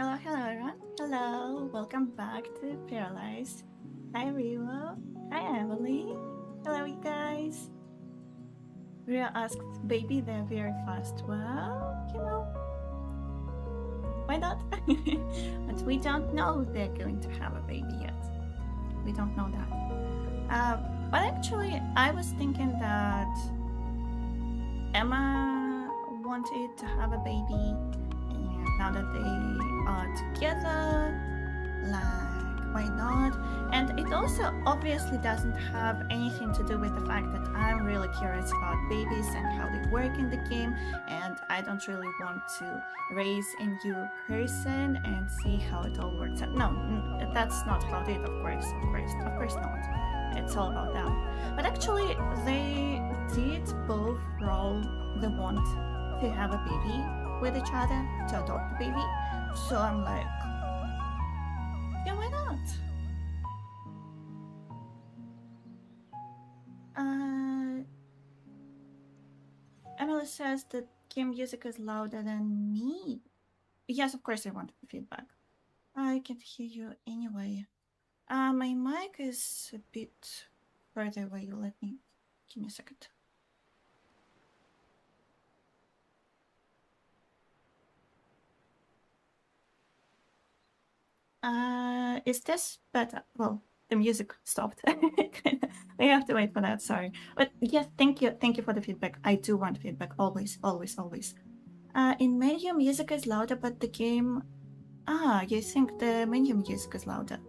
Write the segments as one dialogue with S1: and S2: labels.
S1: Hello, everyone. Hello, welcome back to Paralives. Hi, Rio. Hi, Emily. Hello, you guys. Rio asked, baby, they're very fast. Well, you know, why not? But we don't know they're going to have a baby yet. We don't know that. But actually, I was thinking that Emma wanted to have a baby, and now that they are together, like, why not? And it also obviously doesn't have anything to do with the fact that I'm really curious about babies and how they work in the game, and I don't really want to raise a new person and see how it all works out. No, that's not how it is, of course not. It's all about them. But actually, they did both roll the want to have a baby with each other, to adopt a baby. So I'm like, yeah, why not? Emily says that game music is louder than me. Yes, of course I want feedback. I can't hear you anyway. My mic is a bit further away. Give me a second. Is this better? Well, the music stopped. We have to wait for that, sorry. But yes, thank you for the feedback. I do want feedback, always. In menu, music is louder, but the game... you think the menu music is louder?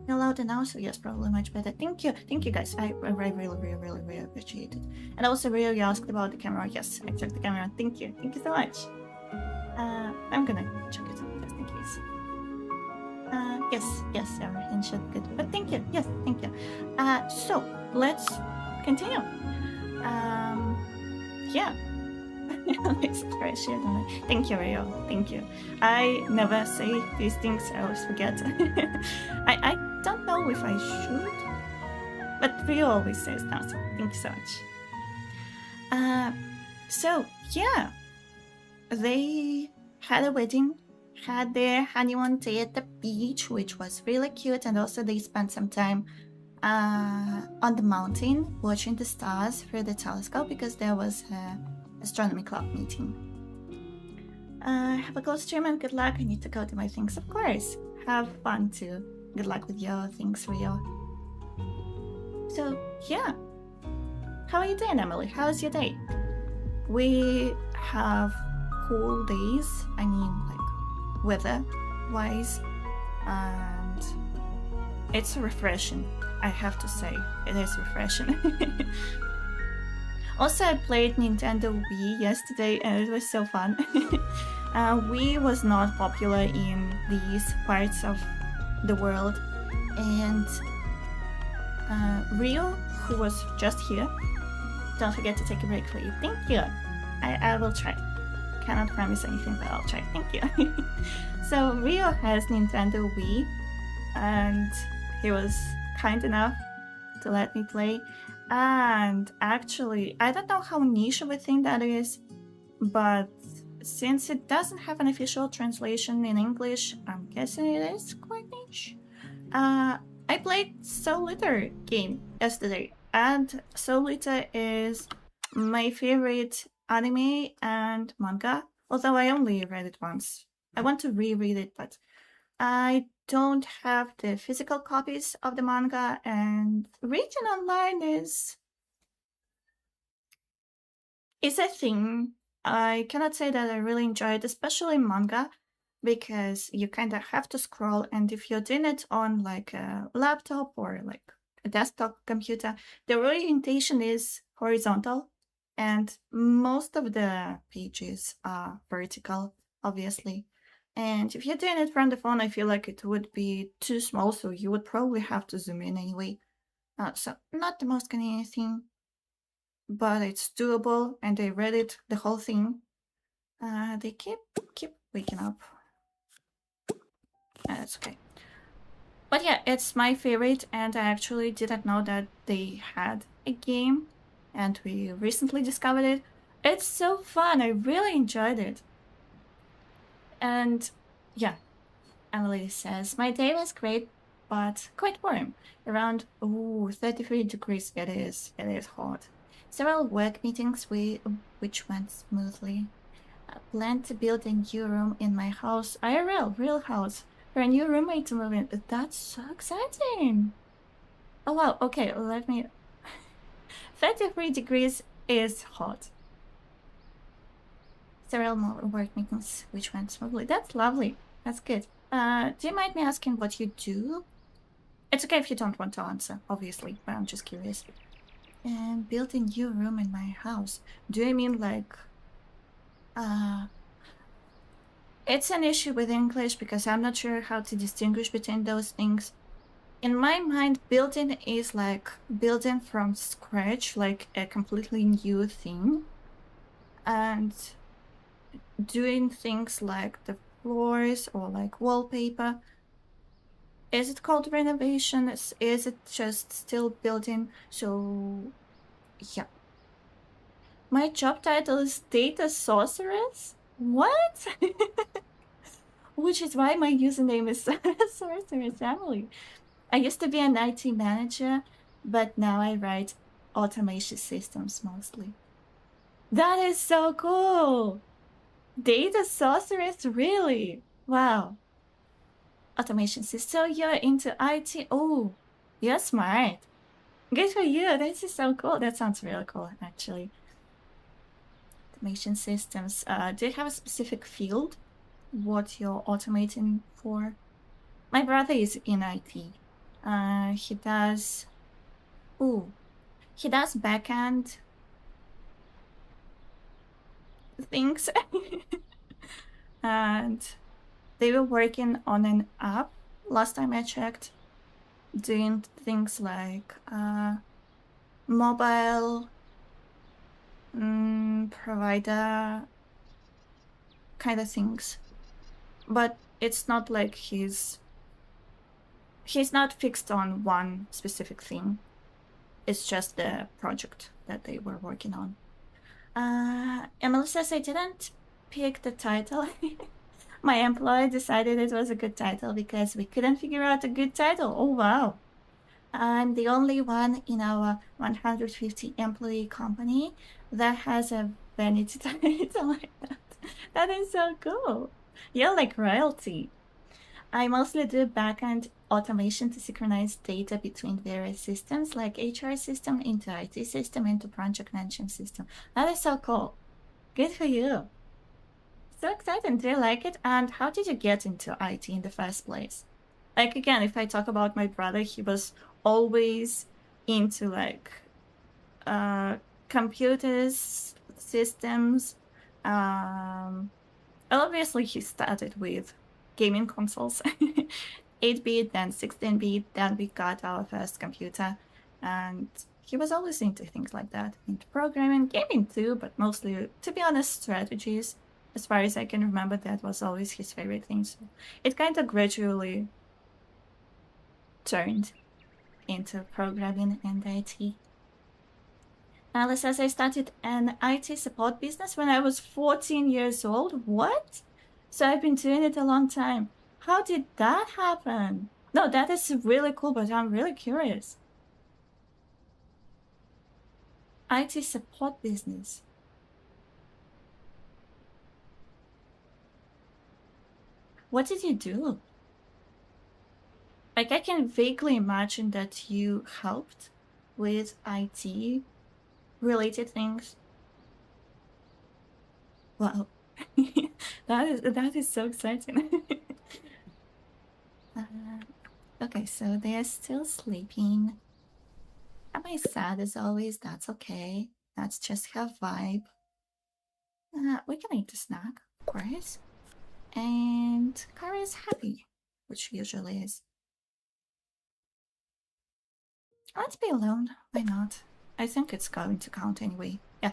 S1: You're louder now, so yes, probably much better. Thank you guys. I really appreciate it. And also, really asked about the camera. Yes, I checked the camera. Thank you so much. I'm gonna check it just in case. Yes, everything should be good. But thank you. Yes, thank you. So let's continue. Yeah. Thank you, Rio. Thank you. I never say these things. I always forget. I don't know if I should, but Rio always says that. So thank you so much. So yeah, they had a wedding, had their honeymoon day at the beach, which was really cute, and also they spent some time on the mountain watching the stars through the telescope because there was an astronomy club meeting. Have a good stream and good luck. I need to go to my things, of course. Have fun too. Good luck with your things, Rio. So yeah, how are you doing, Emily? How's your day? We have cool days. I mean, like, weather-wise, and it's refreshing. I have to say, it is refreshing. Also, I played Nintendo Wii yesterday, and it was so fun. Wii was not popular in these parts of the world, and Rio, who was just here, don't forget to take a break for you. Thank you. I will try. Cannot promise anything, but I'll try. Thank you. So Rio has Nintendo Wii, and he was kind enough to let me play. And actually, I don't know how niche of a thing that is, but since it doesn't have an official translation in English, I'm guessing it is quite niche. I played 𝘨𝘁𝘁 game yesterday, and 𝘨𝘁𝘁 is my favorite anime and manga, although I only read it once. I want to reread it, but I don't have the physical copies of the manga, and reading online is a thing. I cannot say that I really enjoy it, especially manga, because you kind of have to scroll, and if you're doing it on like a laptop or like a desktop computer, the orientation is horizontal, and most of the pages are vertical, obviously. And if you're doing it from the phone, I feel like it would be too small, so you would probably have to zoom in anyway. So not the most convenient thing, but it's doable, and I read it, the whole thing. They keep waking up. That's okay. But yeah, it's my favorite, and I actually didn't know that they had a game, and we recently discovered it. It's so fun. I really enjoyed it. And yeah, Emily says, my day was great, but quite warm. Around 33 degrees. It is hot. Several work meetings which went smoothly. I plan to build a new room in my house, IRL, real house, for a new roommate to move in. That's so exciting. Oh wow, okay, let me... 33 degrees is hot. Several more work meetings which went smoothly. That's lovely. That's good. Do you mind me asking what you do? It's okay if you don't want to answer, obviously, but I'm just curious. And build a new room in my house. Do you mean like... It's an issue with English because I'm not sure how to distinguish between those things. In my mind, building is like building from scratch, like a completely new thing. And doing things like the floors or like wallpaper. Is it called renovation? Is it just still building? So, yeah. My job title is Data Sorceress? What? Which is why my username is Sorceress Emily. I used to be an IT manager, but now I write automation systems mostly. That is so cool! Data Sorceress, really? Wow. Automation system. So you're into IT? Oh, you're smart. Good for you. This is so cool. That sounds really cool, actually. Automation systems. Do you have a specific field? What you're automating for? My brother is in IT. He does backend things. And they were working on an app last time I checked, doing things like mobile provider kind of things. But it's not like he's not fixed on one specific thing. It's just the project that they were working on. Emily says I didn't pick the title. My employer decided it was a good title because we couldn't figure out a good title. Oh, wow. I'm the only one in our 150 employee company that has a vanity title like that. That is so cool. You're like royalty. I mostly do backend automation to synchronize data between various systems like HR system into IT system into project management system. That is so cool. Good for you. So exciting. Do you like it? And how did you get into IT in the first place? Like, again, if I talk about my brother, he was always into like computers, systems. Obviously he started with gaming consoles, 8-bit, then 16-bit, then we got our first computer, and he was always into things like that, into programming, gaming too, but mostly, to be honest, strategies. As far as I can remember, that was always his favorite thing. So it kind of gradually turned into programming and IT. Alice says I started an IT support business when I was 14 years old. What? So I've been doing it a long time. How did that happen? No, that is really cool, but I'm really curious. IT support business. What did you do? Like, I can vaguely imagine that you helped with IT related things. Wow. that is so exciting. Okay, so they're still sleeping. Am I sad as always? That's okay. That's just her vibe. We can eat a snack, of course. And Kara is happy, which she usually is. Let's be alone. Why not? I think it's going to count anyway. Yeah.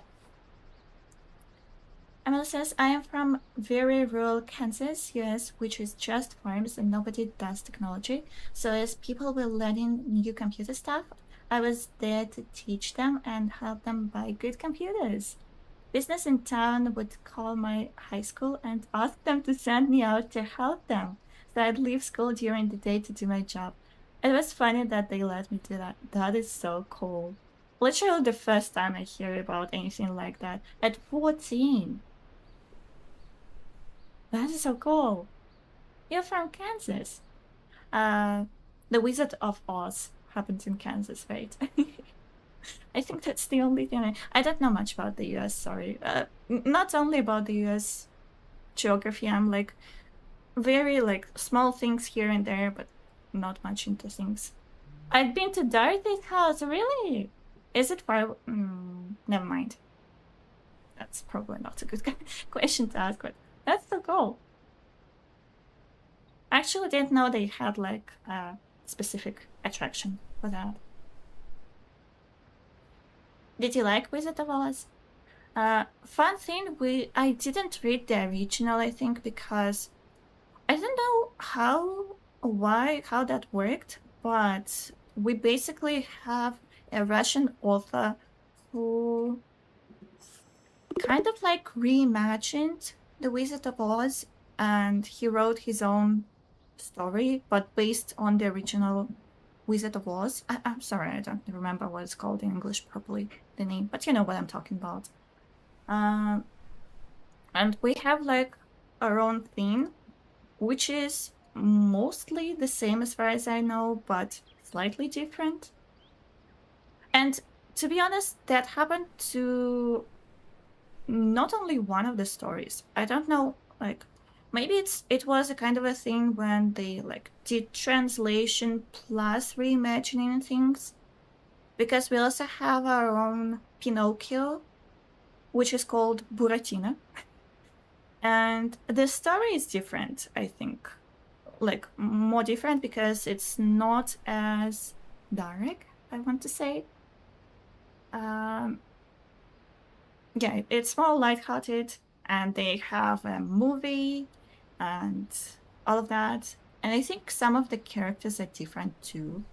S1: Emily says, I am from very rural Kansas, US, which is just farms and nobody does technology. So as people were learning new computer stuff, I was there to teach them and help them buy good computers. Business in town would call my high school and ask them to send me out to help them. So I'd leave school during the day to do my job. It was funny that they let me do that. That is so cool. Literally the first time I hear about anything like that. At 14. That is so cool. You're from Kansas. The Wizard of Oz happens in Kansas, right? I think that's the only thing I don't know much about the US, sorry. Not only about the US geography, I'm like very like small things here and there, but not much into things. I've been to Dorothy's house, really? Is it far? Never mind. That's probably not a good question to ask, but that's so cool. I actually didn't know they had like a specific attraction for that. Did you like Wizard of Oz? Fun thing, I didn't read the original, I think, because I don't know how that worked, but we basically have a Russian author who kind of like reimagined the Wizard of Oz, and he wrote his own story, but based on the original Wizard of Oz. I'm sorry, I don't remember what it's called in English properly, the name, but you know what I'm talking about. And we have like our own theme, which is mostly the same as far as I know, but slightly different. And to be honest, that happened to not only one of the stories. I don't know, like maybe it was a kind of a thing when they like did translation plus reimagining things, because we also have our own Pinocchio, which is called Buratino. And the story is different, I think. Like, more different because it's not as dark, I want to say. Yeah, it's more lighthearted, and they have a movie and all of that. And I think some of the characters are different too.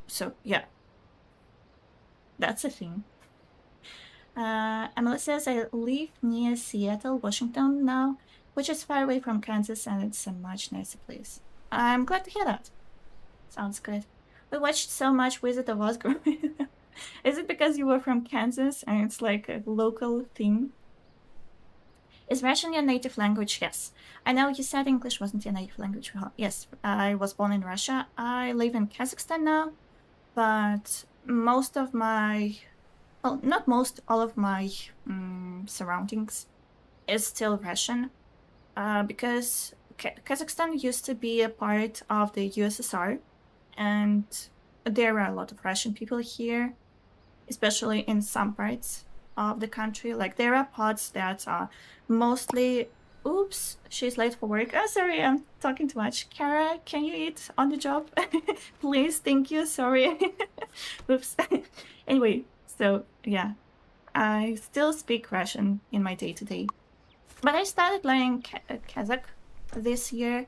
S1: So, yeah. That's a thing. Emily says, I live near Seattle, Washington now, which is far away from Kansas, and it's a much nicer place. I'm glad to hear that. Sounds good. We watched so much Wizard of Oz growing up. Is it because you were from Kansas and it's like a local thing? Is Russian your native language? Yes. I know you said English wasn't your native language. Yes, I was born in Russia. I live in Kazakhstan now, but most of my... well, not most, all of my surroundings is still Russian, because Kazakhstan used to be a part of the USSR, and there are a lot of Russian people here, especially in some parts of the country. Like, there are parts that are mostly... Oops, she's late for work. Oh, sorry, I'm talking too much. Kara, can you eat on the job? Please, thank you, sorry. Oops. Anyway, so yeah, I still speak Russian in my day-to-day. But I started learning Kazakh this year.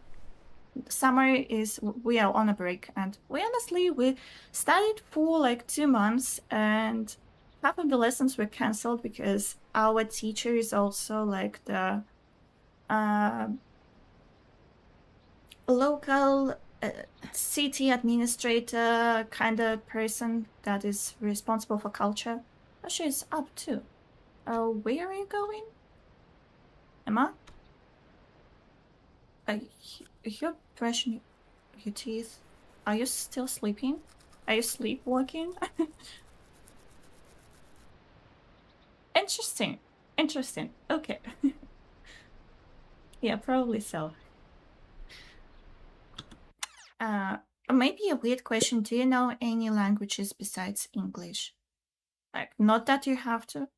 S1: Summer is... we are on a break, and we studied for like 2 months, and half of the lessons were cancelled because our teacher is also like the local city administrator kind of person that is responsible for culture. Oh, she's up too. Where are you going? Emma? You're brushing your teeth. Are you still sleeping? Are you sleepwalking? Interesting. Interesting. Okay. Yeah, probably so. Maybe a weird question. Do you know any languages besides English? Like, not that you have to.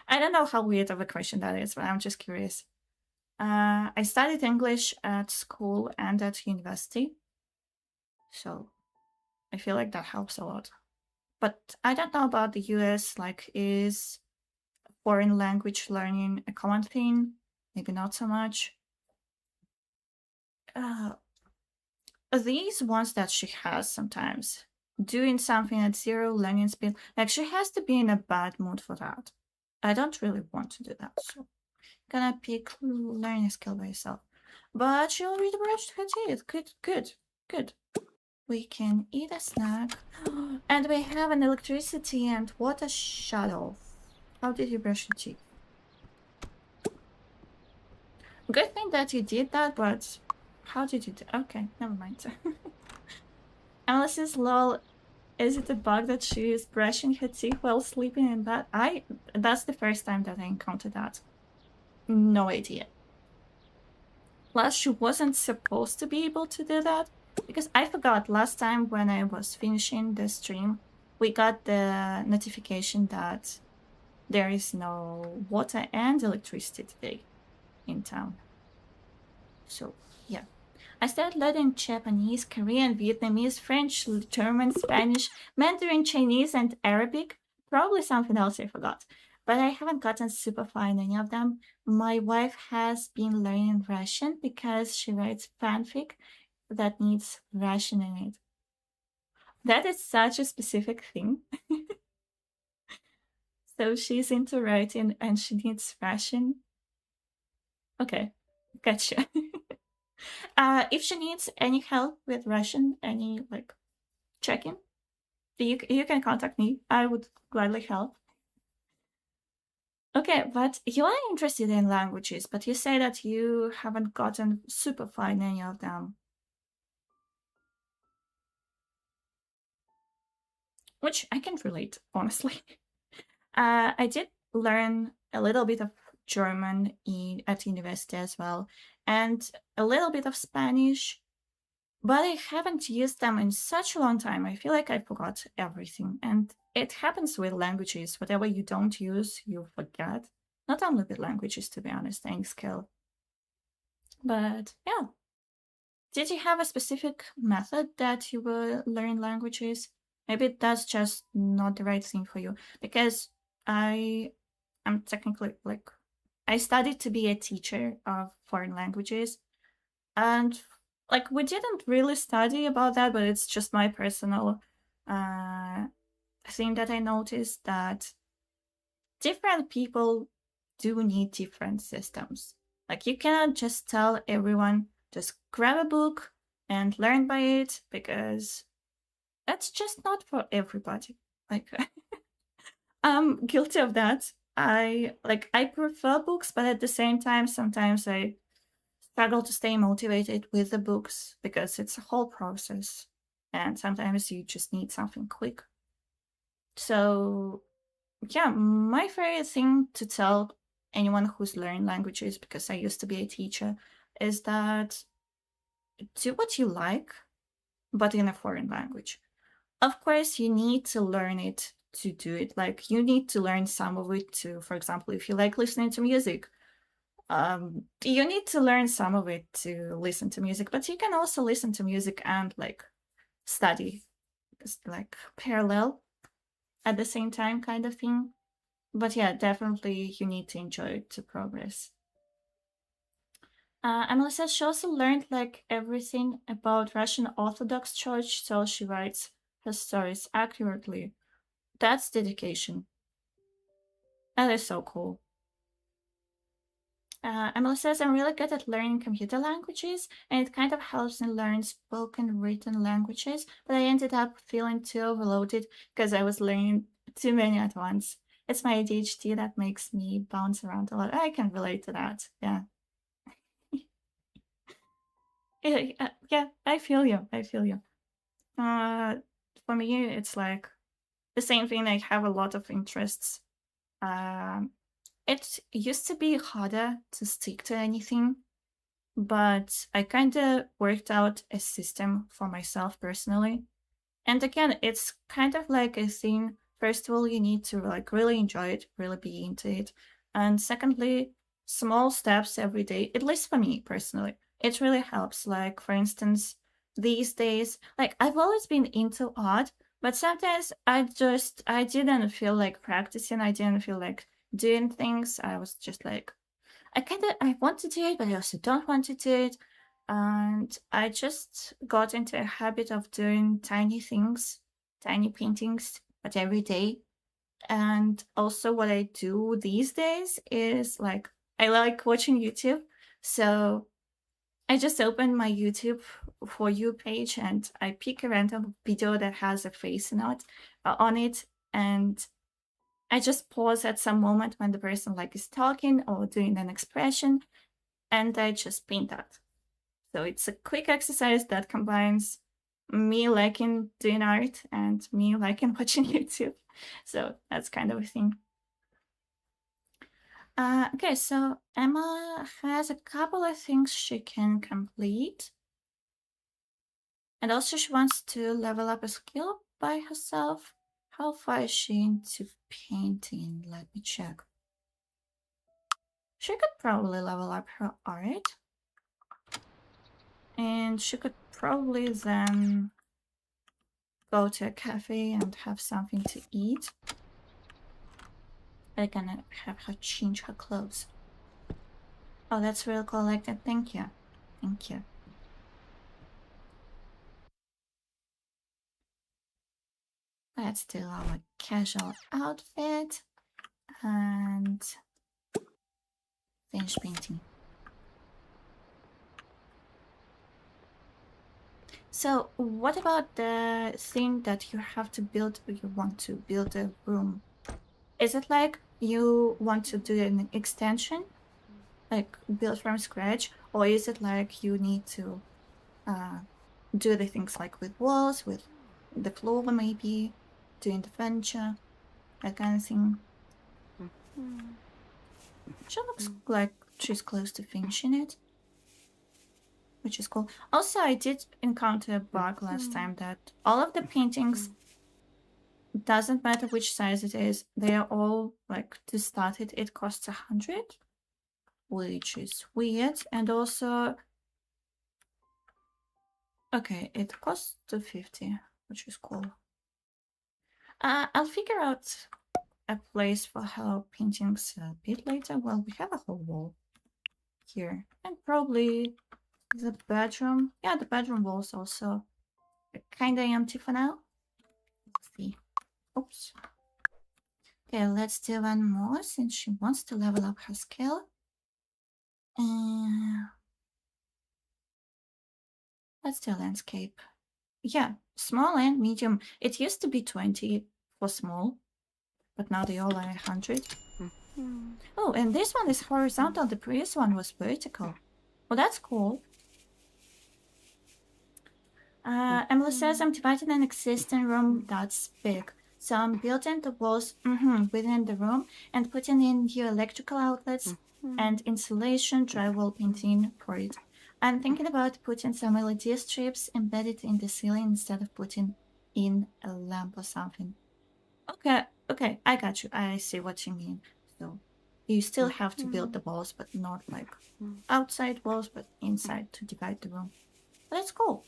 S1: I don't know how weird of a question that is, but I'm just curious. I studied English at school and at university, so I feel like that helps a lot. But I don't know about the US. Like, is foreign language learning a common thing? Maybe not so much. These ones that she has sometimes, doing something at 0 learning speed, like, she has to be in a bad mood for that. I don't really want to do that, so I'm gonna pick learning a skill by yourself. But she already brushed her teeth. Good, good, good. We can eat a snack. And we have an electricity and water shut off. How did you brush your teeth? Good thing that you did that, but how did you do? Okay, never mind. Alice's lol. Is it a bug that she is brushing her teeth while sleeping in bed? That's the first time that I encountered that. No idea. Plus, she wasn't supposed to be able to do that, because I forgot last time when I was finishing the stream, we got the notification that there is no water and electricity today in town. So, yeah. I started learning Japanese, Korean, Vietnamese, French, German, Spanish, Mandarin, Chinese, and Arabic. Probably something else I forgot. But I haven't gotten super far in any of them. My wife has been learning Russian because she writes fanfic that needs Russian in it. That is such a specific thing. So she's into writing and she needs Russian. Okay, gotcha. If she needs any help with Russian, any like check-in, you can contact me. I would gladly help. Okay, but you are interested in languages, but you say that you haven't gotten super far in any of them. Which I can relate, honestly. I did learn a little bit of German at university as well, and a little bit of Spanish, but I haven't used them in such a long time. I feel like I forgot everything, and it happens with languages. Whatever you don't use, you forget. Not only with languages, to be honest, any skill. But yeah. Did you have a specific method that you were learning languages? Maybe that's just not the right thing for you, because I'm technically like, I studied to be a teacher of foreign languages, and like we didn't really study about that, but it's just my personal thing that I noticed that different people do need different systems. Like you cannot just tell everyone just grab a book and learn by it, because that's just not for everybody. Like I'm guilty of that. I prefer books, but at the same time, sometimes I struggle to stay motivated with the books because it's a whole process, and sometimes you just need something quick. So yeah, my favorite thing to tell anyone who's learning languages, because I used to be a teacher, is that do what you like, but in a foreign language. Of course, you need to learn it to do it. Like you need to learn some of it to, for example, if you like listening to music, you need to learn some of it to listen to music, but you can also listen to music and like study, like parallel at the same time kind of thing. But yeah, definitely you need to enjoy it to progress. Emily says she also learned like everything about Russian Orthodox Church, so she writes her stories accurately. That's dedication. That is so cool. Emily says, I'm really good at learning computer languages, and it kind of helps me learn spoken written languages, but I ended up feeling too overloaded because I was learning too many at once. It's my ADHD that makes me bounce around a lot. I can relate to that, yeah. Yeah, I feel you, I feel you. For me, it's like the same thing. I have a lot of interests. It used to be harder to stick to anything, but I kind of worked out a system for myself personally. And again, it's kind of like a thing. First of all, you need to like really enjoy it, really be into it. And secondly, small steps every day, at least for me personally, it really helps. Like, for instance, these days, like I've always been into art, but sometimes I didn't feel like practicing. I didn't feel like doing things. I was just like, I want to do it, but I also don't want to do it. And I just got into a habit of doing tiny things, tiny paintings, but every day. And also what I do these days is like, I like watching YouTube. So I just opened my YouTube For You page and I pick a random video that has a face on it, and I just pause at some moment when the person like is talking or doing an expression, and I just paint that. So it's a quick exercise that combines me liking doing art and me liking watching YouTube. So that's kind of a thing. Okay, so Emma has a couple of things she can complete. And also she wants to level up a skill by herself. How far is she into painting? Let me check. She could probably level up her art. And she could probably then go to a cafe and have something to eat. I'm gonna have her change her clothes. Oh, that's real cool like that. Thank you. Thank you. Let's do our casual outfit and finish painting. So what about the thing that you have to build, you want to build a room? Is it like you want to do an extension, like build from scratch, or is it like you need to do the things like with walls, with the floor maybe, doing the furniture, that kind of thing? She looks like she's close to finishing it, which is cool. Also, I did encounter a bug last time that all of the paintings, doesn't matter which size it is, they are all like, to start it costs 100, which is weird. And also, okay, it costs 250, which is cool. I'll figure out a place for her paintings a bit later. Well, we have a whole wall here, and probably the bedroom. Yeah, the bedroom wall's also kind of empty for now. Let's see. Oops. Okay, let's do one more since she wants to level up her skill. Let's do landscape. Yeah, small and medium. It used to be 20 for small, but now they all are 100. Oh, and this one is horizontal. The previous one was vertical. Well, that's cool. Emily says, I'm dividing an existing room that's big. So I'm building the walls within the room and putting in new electrical outlets and insulation, drywall painting for it. I'm thinking about putting some LED strips embedded in the ceiling instead of putting in a lamp or something. Okay, I got you. I see what you mean. So you still have to build the walls, but not like outside walls, but inside to divide the room. But that's cool.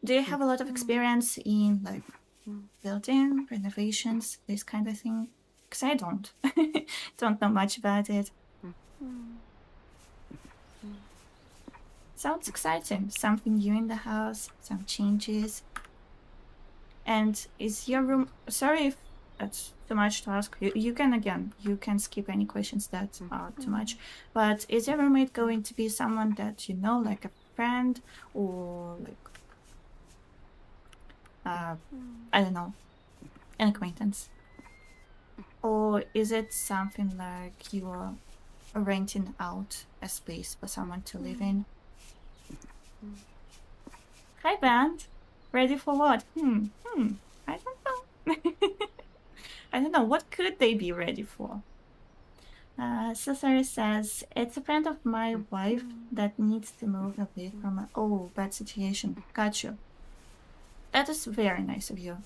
S1: Do you have a lot of experience in like building, renovations, this kind of thing? Because I don't. Don't know much about it. Sounds exciting. Something new in the house, some changes. And is your room... Sorry if that's too much to ask. You can skip any questions that are too much. But is your roommate going to be someone that you know, like a friend or like... I don't know, an acquaintance? Or is it something like you are renting out a space for someone to live in? Hi, band. Ready for what? I don't know. I don't know. What could they be ready for? Cesare says, it's a friend of my wife that needs to move away from a bad situation. Got you. That is very nice of you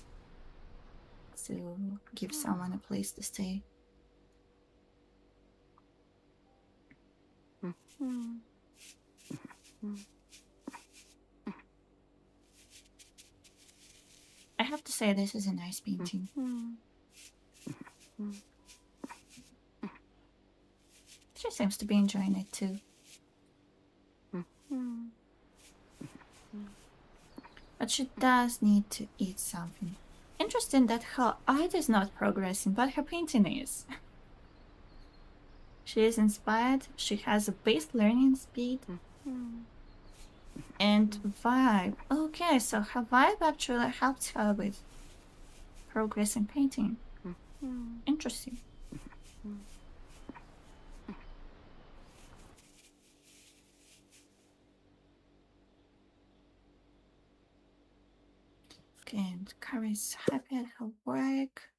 S1: to give someone a place to stay. I have to say, this is a nice painting. She seems to be enjoying it too. But she does need to eat something. Interesting that her art is not progressing, but her painting is. She is inspired. She has a base learning speed. And vibe. Okay, so her vibe actually helps her with progress in painting. Interesting. Okay, and Carrie's happy at her work.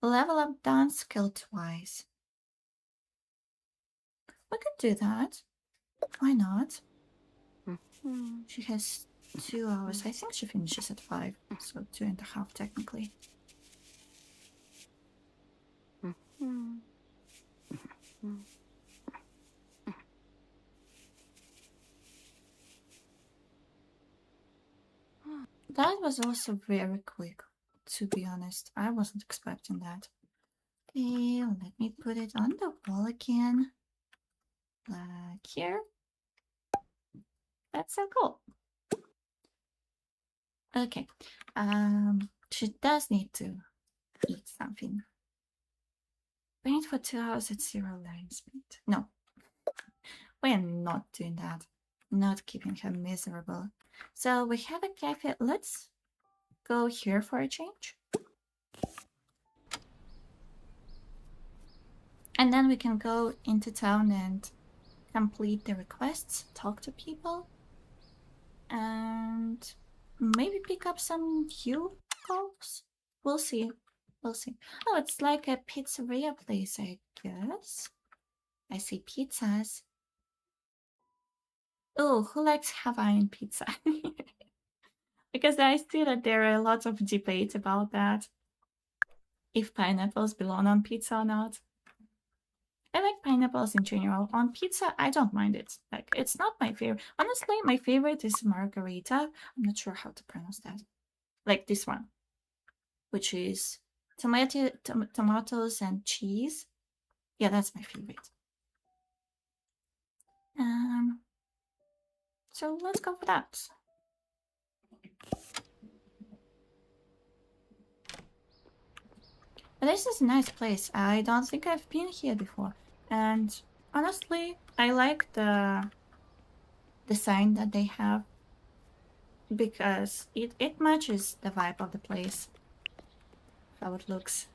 S1: Level up dance skill twice. We could do that. Why not? She has 2 hours. I think she finishes at 5, so 2.5 technically. That was also very quick, to be honest. I wasn't expecting that. Okay, let me put it on the wall again. Like here. That's so cool. Okay. She does need to eat something. Paint for 2 hours at 0 learning speed. No. We're not doing that. Not keeping her miserable. So we have a cafe. Let's go here for a change. And then we can go into town and complete the requests, talk to people, and maybe pick up some Hue calls. We'll see. We'll see. Oh, it's like a pizzeria place, I guess. I see pizzas. Oh, who likes Hawaiian pizza? Because I see that there are lots of debate about that. If pineapples belong on pizza or not. I like pineapples in general. On pizza, I don't mind it. Like, it's not my favorite. Honestly, my favorite is margarita. I'm not sure how to pronounce that. Like this one, which is tomatoes and cheese. Yeah, that's my favorite. So let's go for that. But this is a nice place. I don't think I've been here before. And honestly, I like the design that they have because it matches the vibe of the place. How it looks.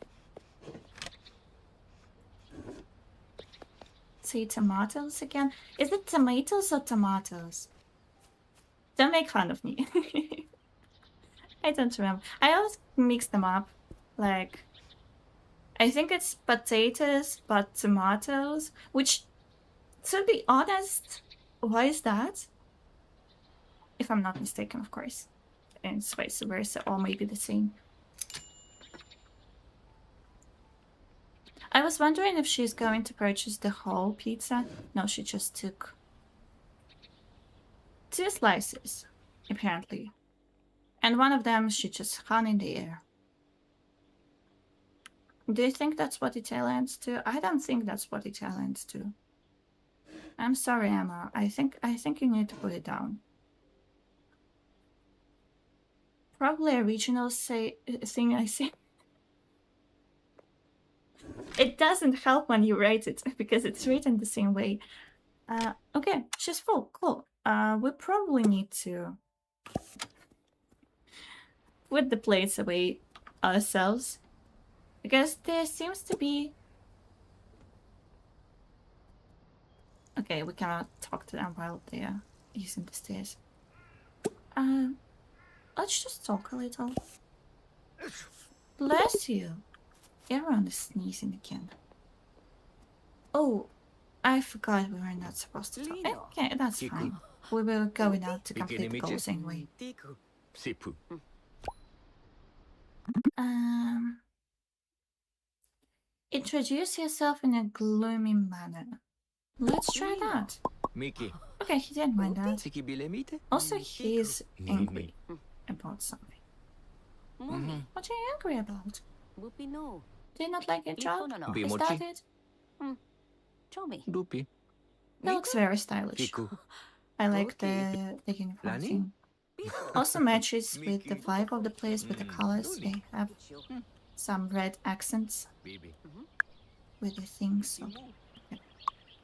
S1: See tomatoes again. Is it tomatoes or tomatoes? Don't make fun of me. I don't remember. I always mix them up. Like, I think it's potatoes, but tomatoes, which, to be honest, why is that? If I'm not mistaken, of course. And it's vice versa, or maybe the same. I was wondering if she's going to purchase the whole pizza. No, she just took 2 slices, apparently. And one of them she just hung in the air. Do you think that's what Italians do? I don't think that's what Italians do. I'm sorry, Emma. I think you need to put it down. Probably a regional thing I say. It doesn't help when you write it because it's written the same way. Okay, she's full. Cool. We probably need to put the plates away ourselves because there seems to be... Okay, we cannot talk to them while they're using the stairs. Let's just talk a little. Bless you. Everyone is sneezing again. Oh, I forgot we were not supposed to talk. Okay, that's fine. We were going out to complete the goals anyway. Introduce yourself in a gloomy manner. Let's try that. Okay, he didn't mind that. Also, he's angry about something. What are you angry about? Do you not like your job? Is that it? It looks very stylish. I like the uniform thing. Also matches with the vibe of the place with the colors. They have some red accents with the things. So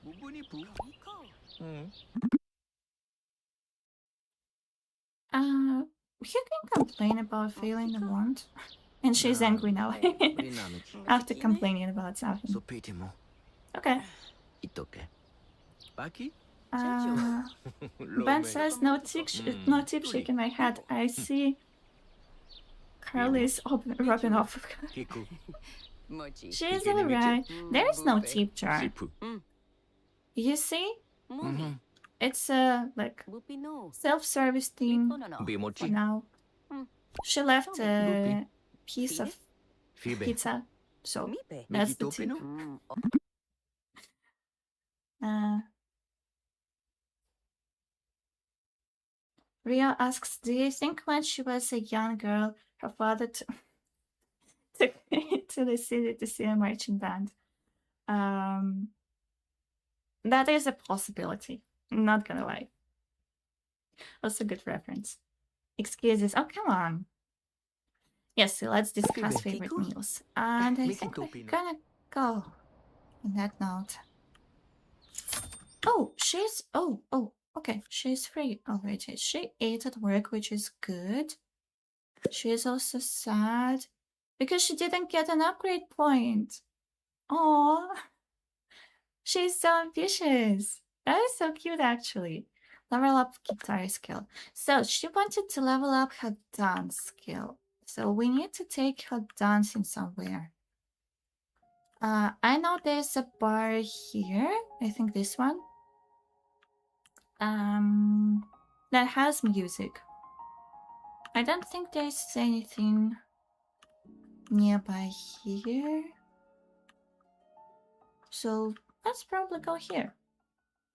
S1: You can complain about failing the wand. And she's angry now. After complaining about something. Okay. Ben says no tip shaking my head. I see Carl is rubbing off of her. She's alright. There is no tip jar. You see? It's a like self-service thing for now. She left a piece of pizza, so that's the tip. Ria asks, do you think when she was a young girl, her father took her to the city to see a marching band? That is a possibility. I'm not gonna lie. That's a good reference. Excuses. Oh, come on. Yes, so let's discuss favorite meals. And I think we're gonna go on that note. Oh, she's... Oh, okay. She's free already. She ate at work, which is good. She's also sad because she didn't get an upgrade point. Aww. She's so ambitious. That is so cute, actually. Level up guitar skill. So she wanted to level up her dance skill. So we need to take her dancing somewhere. I know there's a bar here. I think this one. That has music. I don't think there's anything nearby here. So let's probably go here.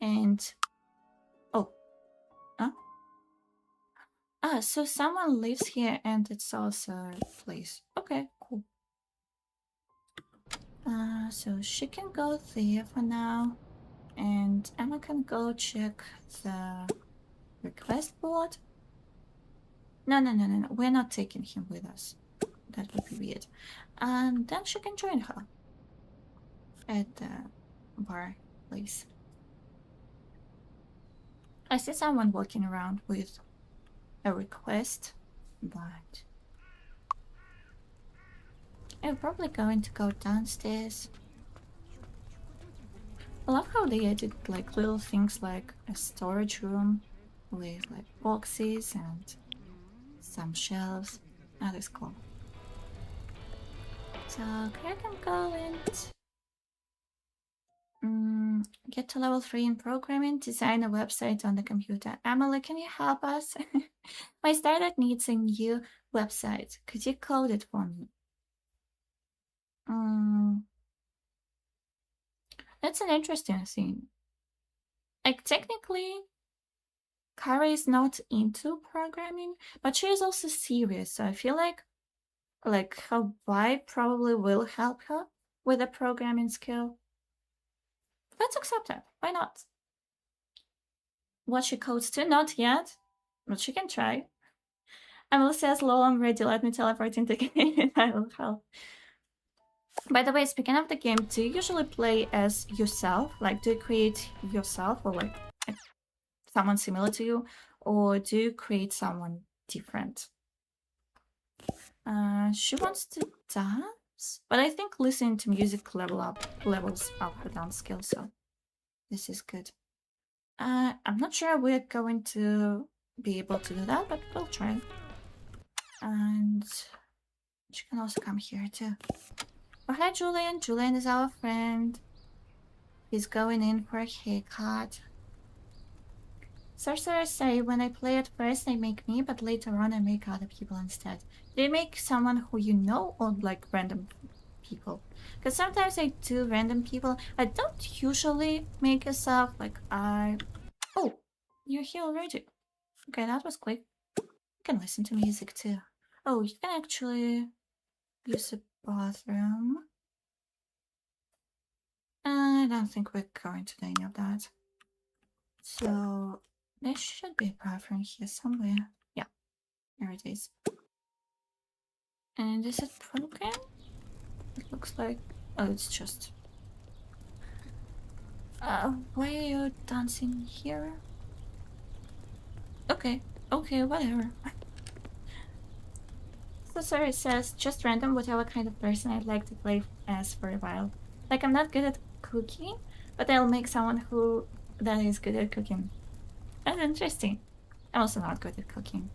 S1: And so someone lives here and it's also a place. Okay, cool. So she can go there for now. And Emma can go check the request board. No. We're not taking him with us. That would be weird. And then she can join her at the bar place. I see someone walking around with a request, but I'm probably going to go downstairs. I love how they added like little things like a storage room with like boxes and some shelves. That is cool. So I can go and get to level 3 in programming, design a website on the computer. Emily, can you help us? My startup needs a new website. Could you code it for me? That's an interesting thing. Like, technically, Kara is not into programming, but she is also serious, so I feel like her vibe probably will help her with a programming skill. Let's accept it. Why not? What she codes to? Not yet, but she can try. Emily says, lol, I'm ready. Let me teleport into the game. I will help. By the way, speaking of the game, do you usually play as yourself? Like, do you create yourself or like someone similar to you? Or do you create someone different? She wants to dance? But I think listening to music levels up her dance skill, so this is good. I'm not sure we're going to be able to do that, but we'll try. And she can also come here too. Oh, hi, Julian. Julian is our friend. He's going in for a haircut. Sorcerers say when I play at first they make me, but later on I make other people instead. Do you make someone who you know or like random people? Because sometimes I do random people. I don't usually make yourself. Like Oh, you're here already. Okay, that was quick. You can listen to music too. Oh, you can actually use a bathroom. I don't think we're going to do any of that. So there should be a bathroom here somewhere. Yeah, here it is. And is it broken? It looks like... Oh, it's just... Why are you dancing here? Okay, whatever. So sorry, it says just random, whatever kind of person I'd like to play as for a while. Like, I'm not good at cooking, but I'll make someone that is good at cooking. That's interesting. I'm also not good at cooking.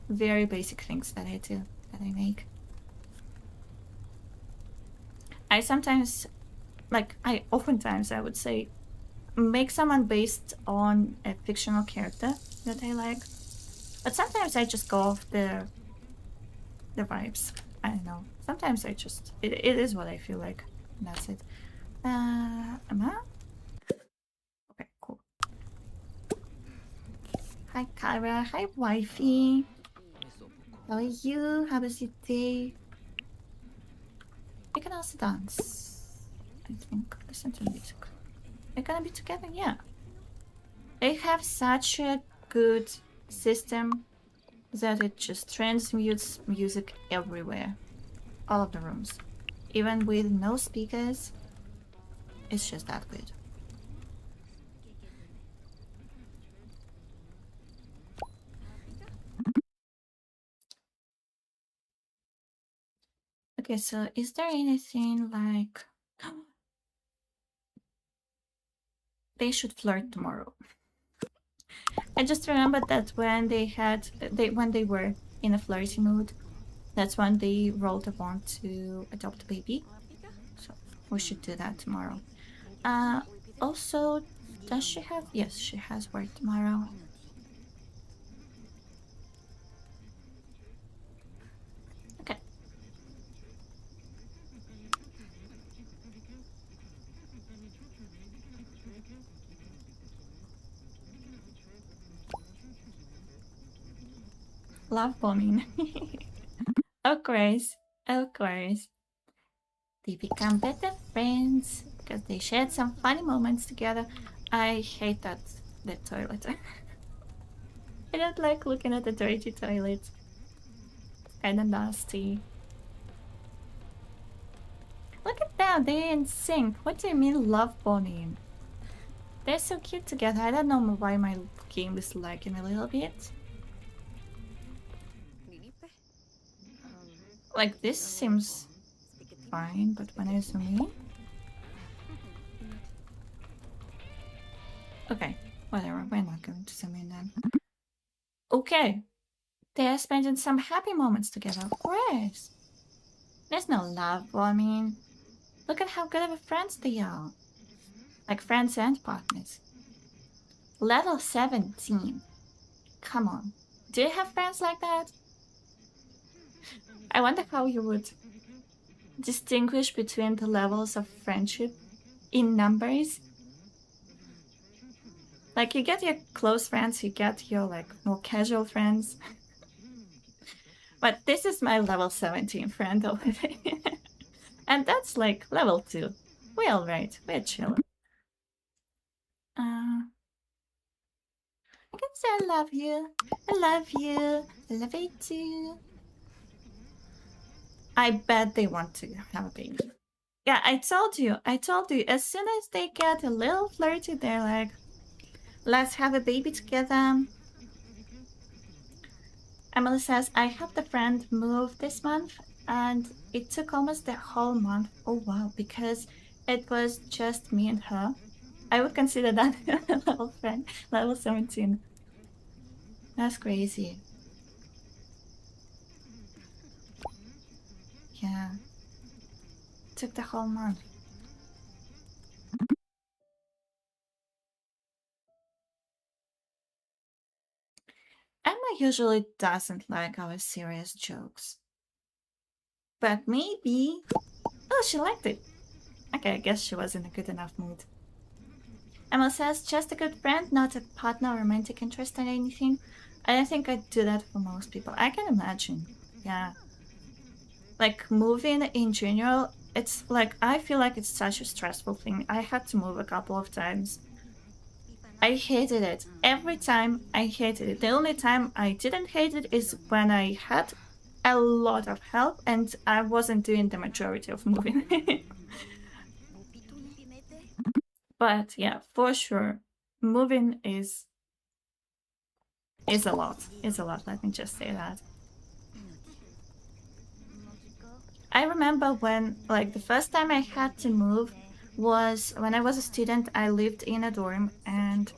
S1: Very basic things that I do, that I make. Oftentimes I would say, make someone based on a fictional character that I like. But sometimes I just go off the vibes. I don't know. Sometimes I just... It is what I feel like. And that's it. Emma? Okay, cool. Hi, Kara. Hi, wifey. How are you? How was your day? We can also dance. I think. Listen to music. They're gonna be together? Yeah. They have such a good system that it just transmutes music everywhere. All of the rooms. Even with no speakers. It's just that good. Okay, so is there anything like... They should flirt tomorrow. I just remembered that when they were in a flirty mood, that's when they rolled upon to adopt a baby. So we should do that tomorrow. Also, does she have... Yes, she has work tomorrow. Okay. Love bombing. Of course, of course. They become better friends because they shared some funny moments together. I hate that toilet. I don't like looking at the dirty toilet. Kinda nasty. Look at them, they're in sync. What do you mean love bombing? They're so cute together. I don't know why my game is lagging a little bit. Like, this seems fine, but when I zoom in... Okay, whatever, we're not going to zoom in then. Okay, they're spending some happy moments together, of course. There's no love bombing. Look at how good of friends they are. Like friends and partners. Level 17. Come on. Do you have friends like that? I wonder how you would distinguish between the levels of friendship in numbers. Like, you get your close friends, you get your, like, more casual friends. But this is my level 17 friend over there. And that's, like, level 2. We're alright. We're chill. I can say I love you. I love you. I love you too. I bet they want to have a baby. Yeah, I told you. As soon as they get a little flirty, they're like, let's have a baby together. Emily says, I helped a friend move this month, and it took almost the whole month. Oh wow, because it was just me and her. I would consider that a level friend, level 17. That's crazy. Yeah. Took the whole month. Emma usually doesn't like our serious jokes. But maybe... Oh, she liked it. Okay, I guess she was in a good enough mood. Emma says, just a good friend, not a partner or romantic interest in anything. I don't think I'd do that for most people. I can imagine. Yeah. Like, moving in general, it's like, I feel like it's such a stressful thing. I had to move a couple of times. I hated it. Every time I hated it. The only time I didn't hate it is when I had a lot of help and I wasn't doing the majority of moving. But yeah, for sure, moving is a lot. It's a lot, let me just say that. I remember when, like, the first time I had to move was when I was a student. I lived in a dorm, and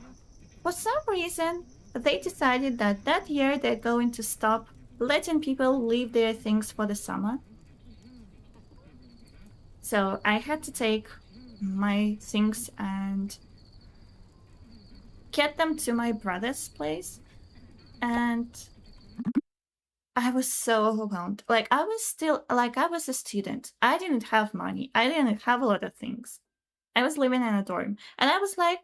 S1: for some reason, they decided that that year they're going to stop letting people leave their things for the summer. So I had to take my things and get them to my brother's place. And I was so overwhelmed. Like, I was a student. I didn't have money. I didn't have a lot of things. I was living in a dorm. And I was like,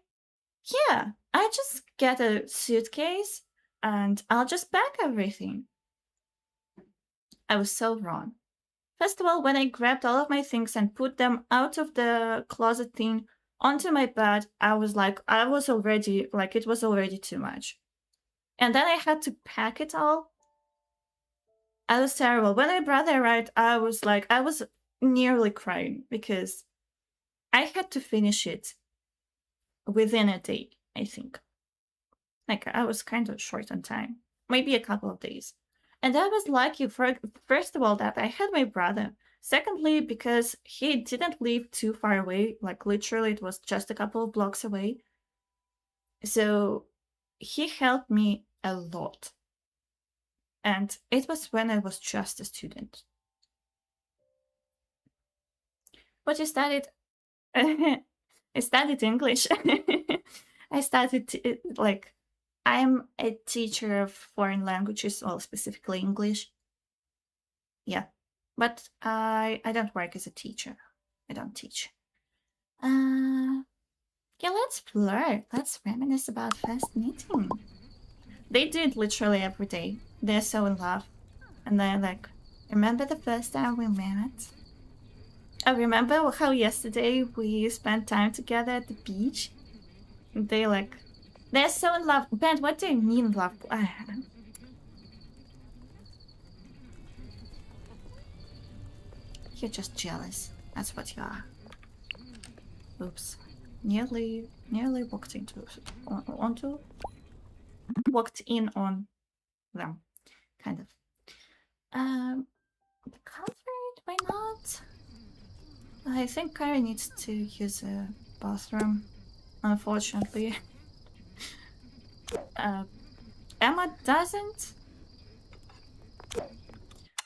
S1: yeah, I just get a suitcase and I'll just pack everything. I was so wrong. First of all, when I grabbed all of my things and put them out of the closet thing onto my bed, I was like, it was already too much. And then I had to pack it all. I was terrible. When my brother arrived, I was nearly crying because I had to finish it within a day, I think. Like, I was kind of short on time, maybe a couple of days. And I was lucky, first of all, that I had my brother. Secondly, because he didn't live too far away, like literally it was just a couple of blocks away. So he helped me a lot. And it was when I was just a student. But you studied... I studied English. I started I'm a teacher of foreign languages, well, specifically English. Yeah, but I don't work as a teacher. I don't teach. Yeah, let's flirt. Let's reminisce about first meeting. They do it literally every day. They're so in love. And they're like, remember the first time we met? I remember how yesterday we spent time together at the beach. They're so in love. Ben, what do you mean love? You're just jealous. That's what you are. Oops. Nearly walked in on them. Kind of. The comfort, why not? I think Kyrie needs to use a bathroom, unfortunately. Emma doesn't.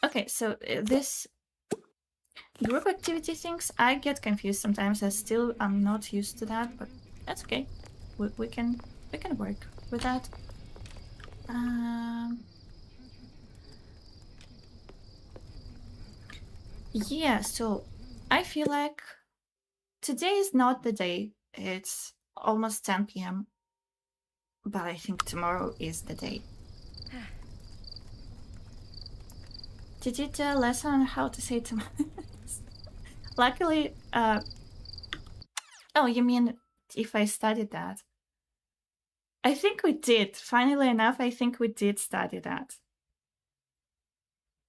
S1: Okay, so this group activity things, I get confused sometimes. I'm not used to that, but that's okay. We can work with that. Yeah, so I feel like today is not the day. It's almost 10 p.m. But I think tomorrow is the day. Did you do a lesson on how to say tomatoes? Luckily, oh, you mean if I studied that? I think we did. Funnily enough, I think we did study that.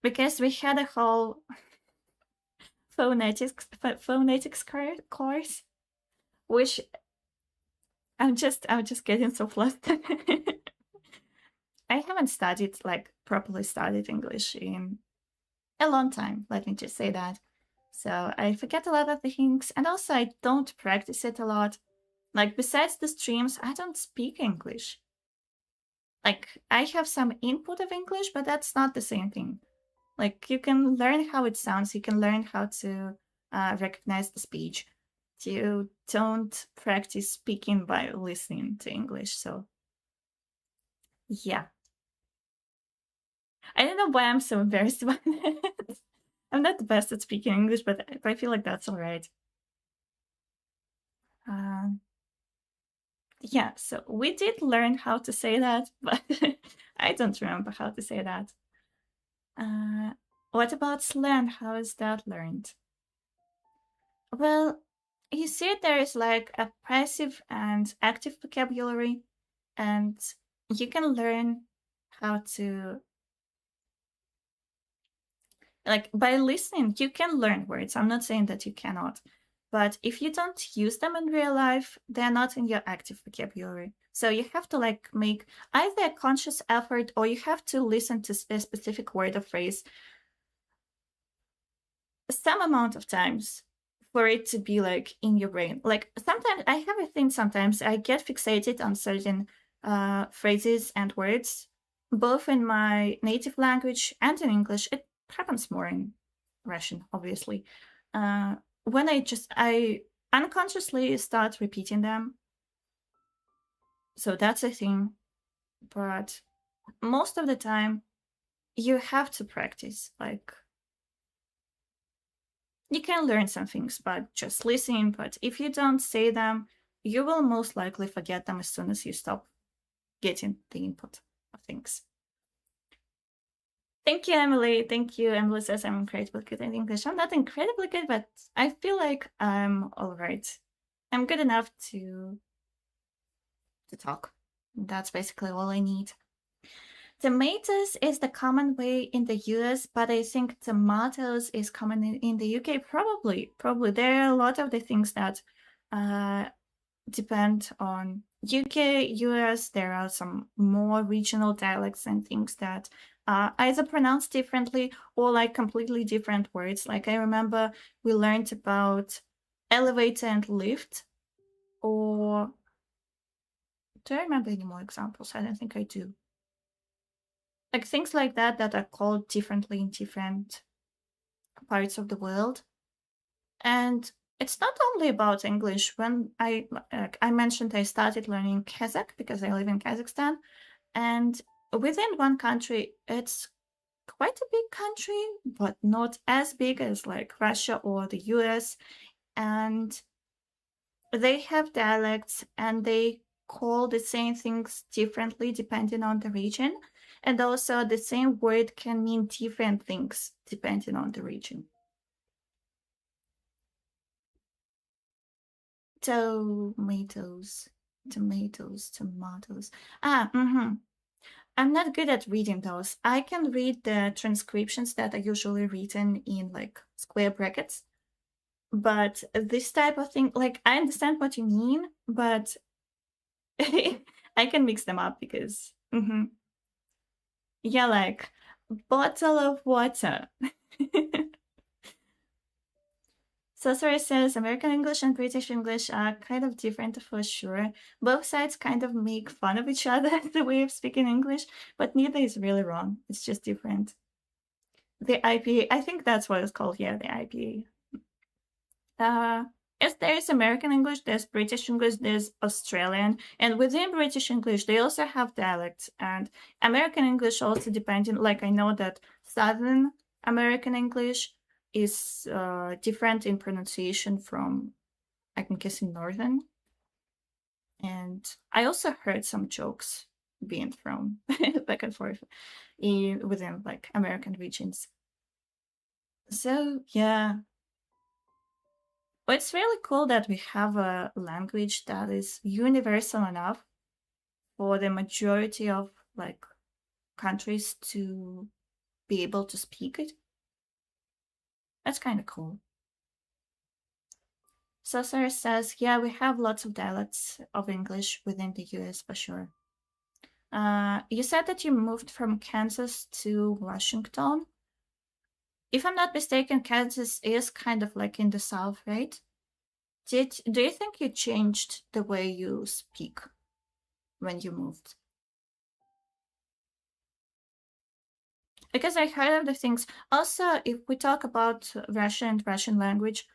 S1: Because we had a whole phonetics course, which I'm just getting so flustered. I haven't properly studied English in a long time, let me just say that. So I forget a lot of the things, and also I don't practice it a lot. Like, besides the streams, I don't speak English. Like, I have some input of English, but that's not the same thing. Like, you can learn how it sounds, you can learn how to recognize the speech. You don't practice speaking by listening to English, so yeah. I don't know why I'm so embarrassed about it. I'm not the best at speaking English, but I feel like that's all right. Yeah, so we did learn how to say that, but I don't remember how to say that. What about slang? How is that learned? Well, you see, there is like a passive and active vocabulary, and you can learn how to, like, by listening, you can learn words. I'm not saying that you cannot. but if you don't use them in real life, they're not in your active vocabulary. So you have to like make either a conscious effort, or you have to listen to a specific word or phrase some amount of times for it to be like in your brain. Like sometimes I have a thing, sometimes I get fixated on certain phrases and words, both in my native language and in English. It happens more in Russian, obviously. When I unconsciously start repeating them. So that's a thing. But most of the time, you have to practice. Like, you can learn some things, but just listening. But if you don't say them, you will most likely forget them as soon as you stop getting the input of things. Thank you, Emily. Thank you. Emily says I'm incredibly good at English. I'm not incredibly good, but I feel like I'm all right. I'm good enough to talk. That's basically all I need. Tomatoes is the common way in the US, but I think tomatoes is common in the UK. Probably. There are a lot of the things that depend on UK, US. There are some more regional dialects and things that are either pronounced differently or like completely different words. Like I remember we learned about elevator and lift, or do I remember any more examples? I don't think I do. Like things like that that are called differently in different parts of the world. And it's not only about English. When I mentioned I started learning Kazakh because I live in Kazakhstan, and within one country, it's quite a big country, but not as big as like Russia or the US. And they have dialects and they call the same things differently depending on the region. And also the same word can mean different things depending on the region. Tomatoes. I'm not good at reading those. I can read the transcriptions that are usually written in like square brackets. But this type of thing, like I understand what you mean, but I can mix them up because, yeah, like bottle of water. Sorcerer says American English and British English are kind of different for sure. Both sides kind of make fun of each other, the way of speaking English, but neither is really wrong. It's just different. The IPA, I think that's what it's called, yeah, the IPA. Yes, there's American English, there's British English, there's Australian, and within British English, they also have dialects. And American English also depending, like I know that Southern American English is different in pronunciation from, I'm guessing, Northern. And I also heard some jokes being thrown back and forth within like American regions. So yeah. But it's really cool that we have a language that is universal enough for the majority of like countries to be able to speak it. That's kind of cool. Saucer says, yeah, we have lots of dialects of English within the US for sure. You said that you moved from Kansas to Washington. If I'm not mistaken, Kansas is kind of like in the South, right? Do you think you changed the way you speak when you moved? Because I heard of the things. Also, if we talk about Russian and Russian language,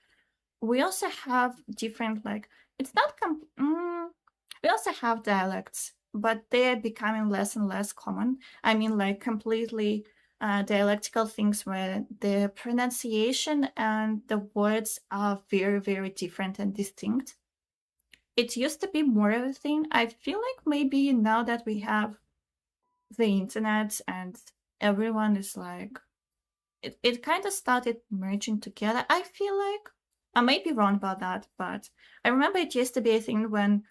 S1: we also have different, like, it's not, we also have dialects, but they're becoming less and less common. I mean, like, completely dialectical things where the pronunciation and the words are very, very different and distinct. It used to be more of a thing. I feel like maybe now that we have the internet and everyone is like, it kind of started merging together. I feel like, I might be wrong about that, but I remember it used to be a thing when,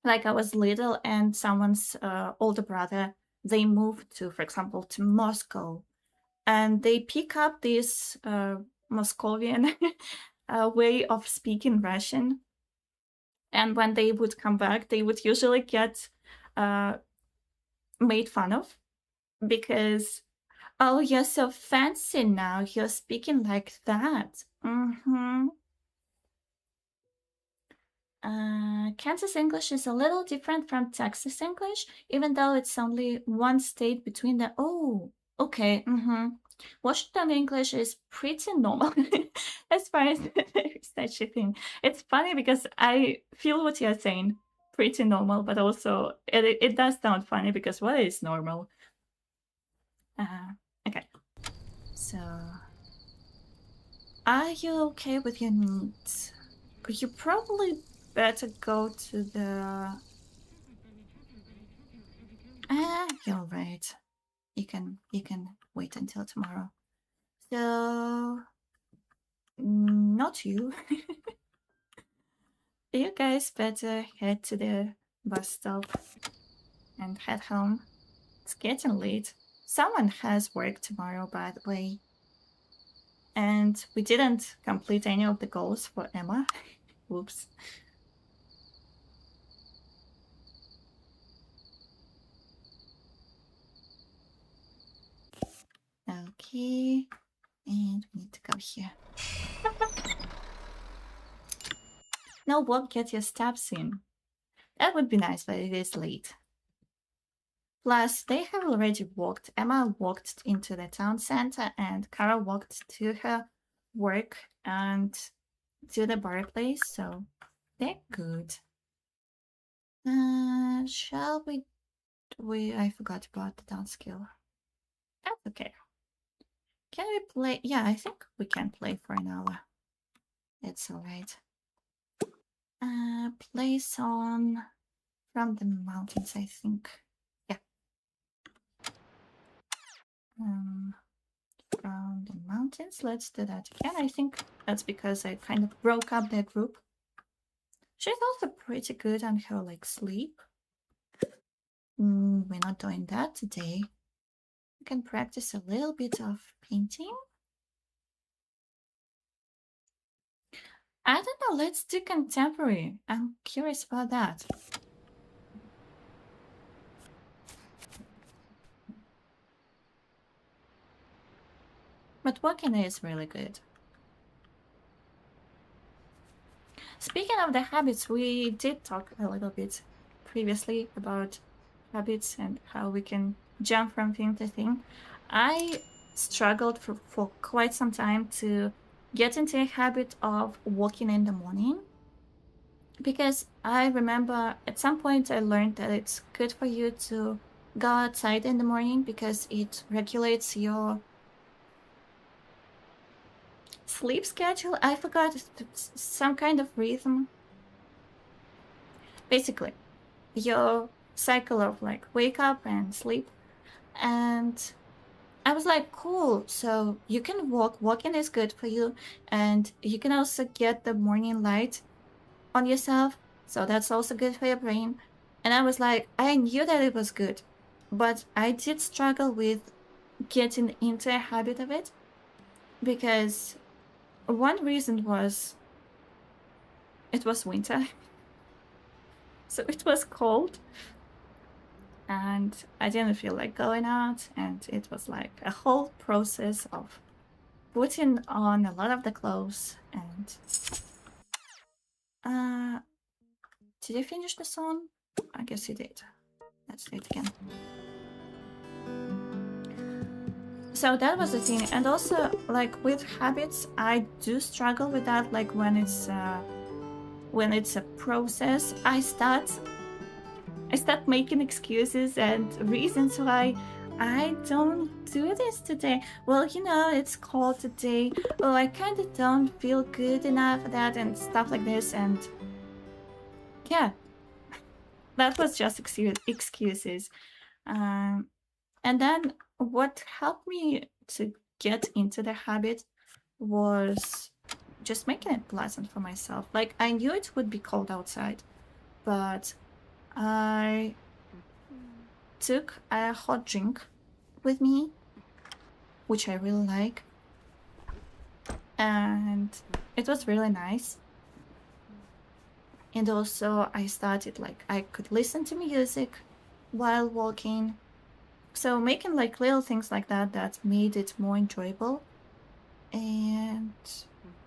S1: like, I was little and someone's older brother, they moved to, for example, to Moscow, and they pick up this Moscovian way of speaking Russian. And when they would come back, they would usually get made fun of because, oh, you're so fancy now. You're speaking like that. Kansas English is a little different from Texas English, even though it's only one state between the. Oh, okay. Washington English is pretty normal as far as such a thing. It's funny because I feel what you're saying, pretty normal, but also it does sound funny because what is normal? Okay. So, are you okay with your needs? You probably better go to the... you're right. You can wait until tomorrow. So, not you. You guys better head to the bus stop and head home. It's getting late. Someone has work tomorrow, by the way. And we didn't complete any of the goals for Emma. Whoops. Okay. And we need to go here. No, walk, get your steps in. That would be nice, but it is late. Plus, they have already walked. Emma walked into the town center, and Kara walked to her work and to the bar place, so they're good. Shall we... I forgot about the dance skill. That's okay. Can we play? Yeah, I think we can play for an hour. It's alright. Play song from the mountains, I think. Yeah. From the mountains, let's do that again. I think that's because I kind of broke up their group. She's also pretty good on her, like, sleep. We're not doing that today. We can practice a little bit of painting. I don't know, let's do contemporary. I'm curious about that. But walking is really good. Speaking of the habits, we did talk a little bit previously about habits and how we can jump from thing to thing. I struggled for quite some time to get into a habit of walking in the morning, because I remember at some point I learned that it's good for you to go outside in the morning because it regulates your sleep schedule. I forgot, some kind of rhythm. Basically, your cycle of like wake up and sleep. And I was like, cool, so you can walk. Walking is good for you, and you can also get the morning light on yourself, so that's also good for your brain. And I was like, I knew that it was good, but I did struggle with getting into a habit of it, because one reason was it was winter. So it was cold, and I didn't feel like going out, and it was like a whole process of putting on a lot of the clothes. And did you finish the song? I guess you did. Let's do it again. So that was the thing. And also, like, with habits, I do struggle with that. Like, when it's a process, I start making excuses and reasons why I don't do this today. Well, you know, it's cold today. Oh, I kind of don't feel good enough for that, and stuff like this. And yeah, that was just excuses. And then what helped me to get into the habit was just making it pleasant for myself. Like, I knew it would be cold outside, but I took a hot drink with me, which I really like, and it was really nice. And also I started like I could listen to music while walking. So making like little things like that made it more enjoyable. And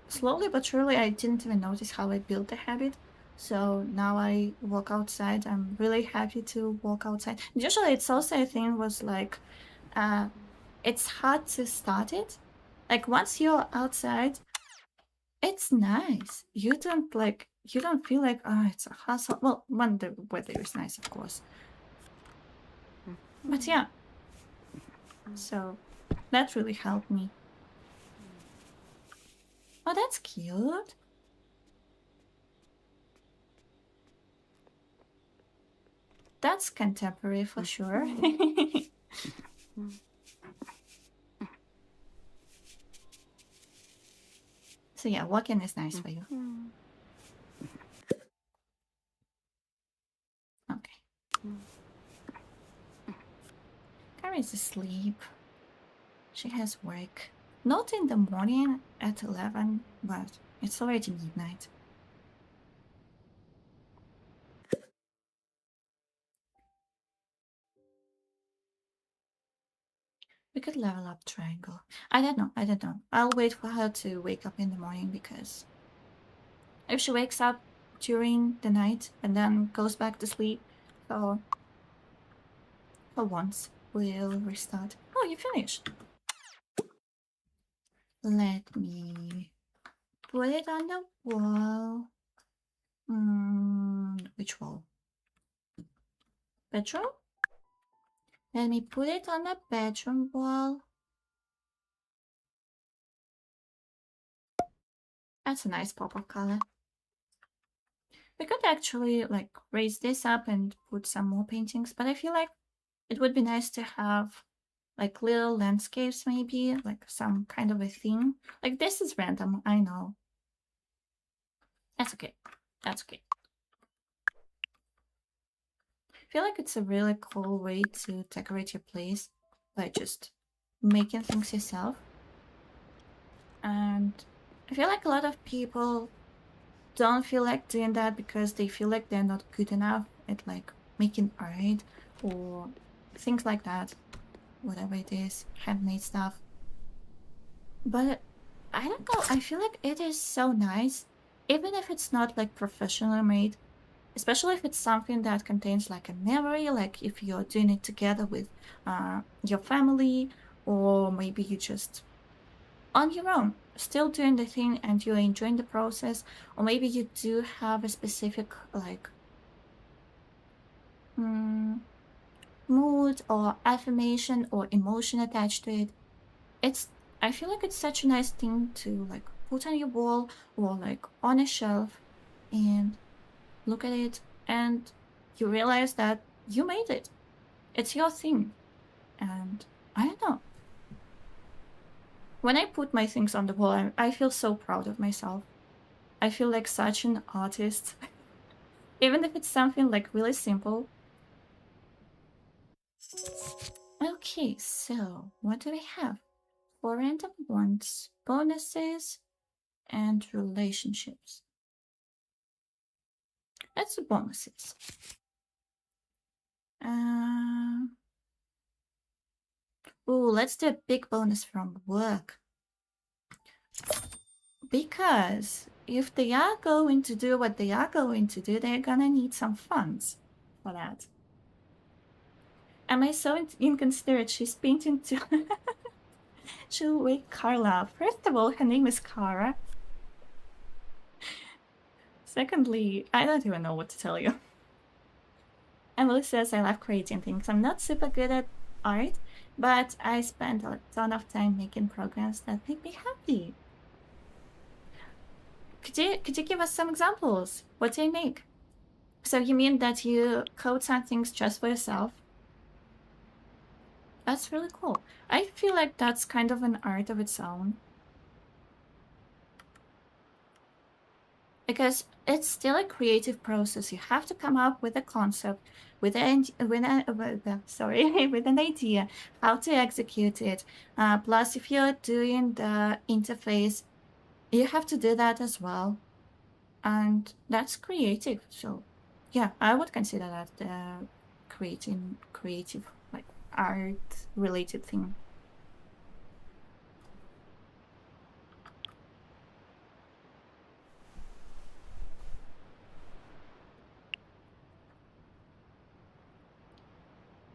S1: slowly but surely I didn't even notice how I built the habit. So now I walk outside. I'm really happy to walk outside. Usually it's also a thing was like it's hard to start it. Like once you're outside, it's nice. You don't feel like it's a hassle. Well, when the weather is nice, of course. But yeah. So that really helped me. Oh, that's cute. That's contemporary for sure. So yeah, walking is nice for you. Okay. Kari's asleep. She has work. Not in the morning at 11, but it's already midnight. We could level up Triangle. I don't know. I'll wait for her to wake up in the morning because if she wakes up during the night and then goes back to sleep, for once, we'll restart. Oh, you finished. Let me put it on the wall. Which wall? Bedroom? Let me put it on the bedroom wall. That's a nice pop of color. We could actually like raise this up and put some more paintings, but I feel like it would be nice to have like little landscapes, maybe like some kind of a theme. Like this is random, I know. That's okay. That's okay. I feel like it's a really cool way to decorate your place by just making things yourself. And I feel like a lot of people don't feel like doing that because they feel like they're not good enough at like making art or things like that, whatever it is, handmade stuff. But I don't know, I feel like it is so nice, even if it's not like professionally made, especially if it's something that contains like a memory, like if you're doing it together with your family, or maybe you just on your own still doing the thing and you're enjoying the process, or maybe you do have a specific like mood or affirmation or emotion attached to it. I feel like it's such a nice thing to like put on your wall or like on a shelf and look at it and you realize that you made it. It's your thing. And I don't know. When I put my things on the wall, I feel so proud of myself. I feel like such an artist. Even if it's something like really simple. Okay, so what do we have? For random ones, bonuses, and relationships. Let's do bonuses. Ooh, let's do a big bonus from work. Because if they are going to do what they are going to do, they're gonna need some funds for that. Am I so inconsiderate? She's painting to wake Carla. First of all, her name is Kara. Secondly, I don't even know what to tell you. Emily says I love creating things. I'm not super good at art, but I spend a ton of time making programs that make me happy. Could you give us some examples? What do you make? So you mean that you code some things just for yourself? That's really cool. I feel like that's kind of an art of its own. Because it's still a creative process. You have to come up with a concept, with an idea, how to execute it. Plus, if you're doing the interface, you have to do that as well. And that's creative. So yeah, I would consider that creative, like art related thing.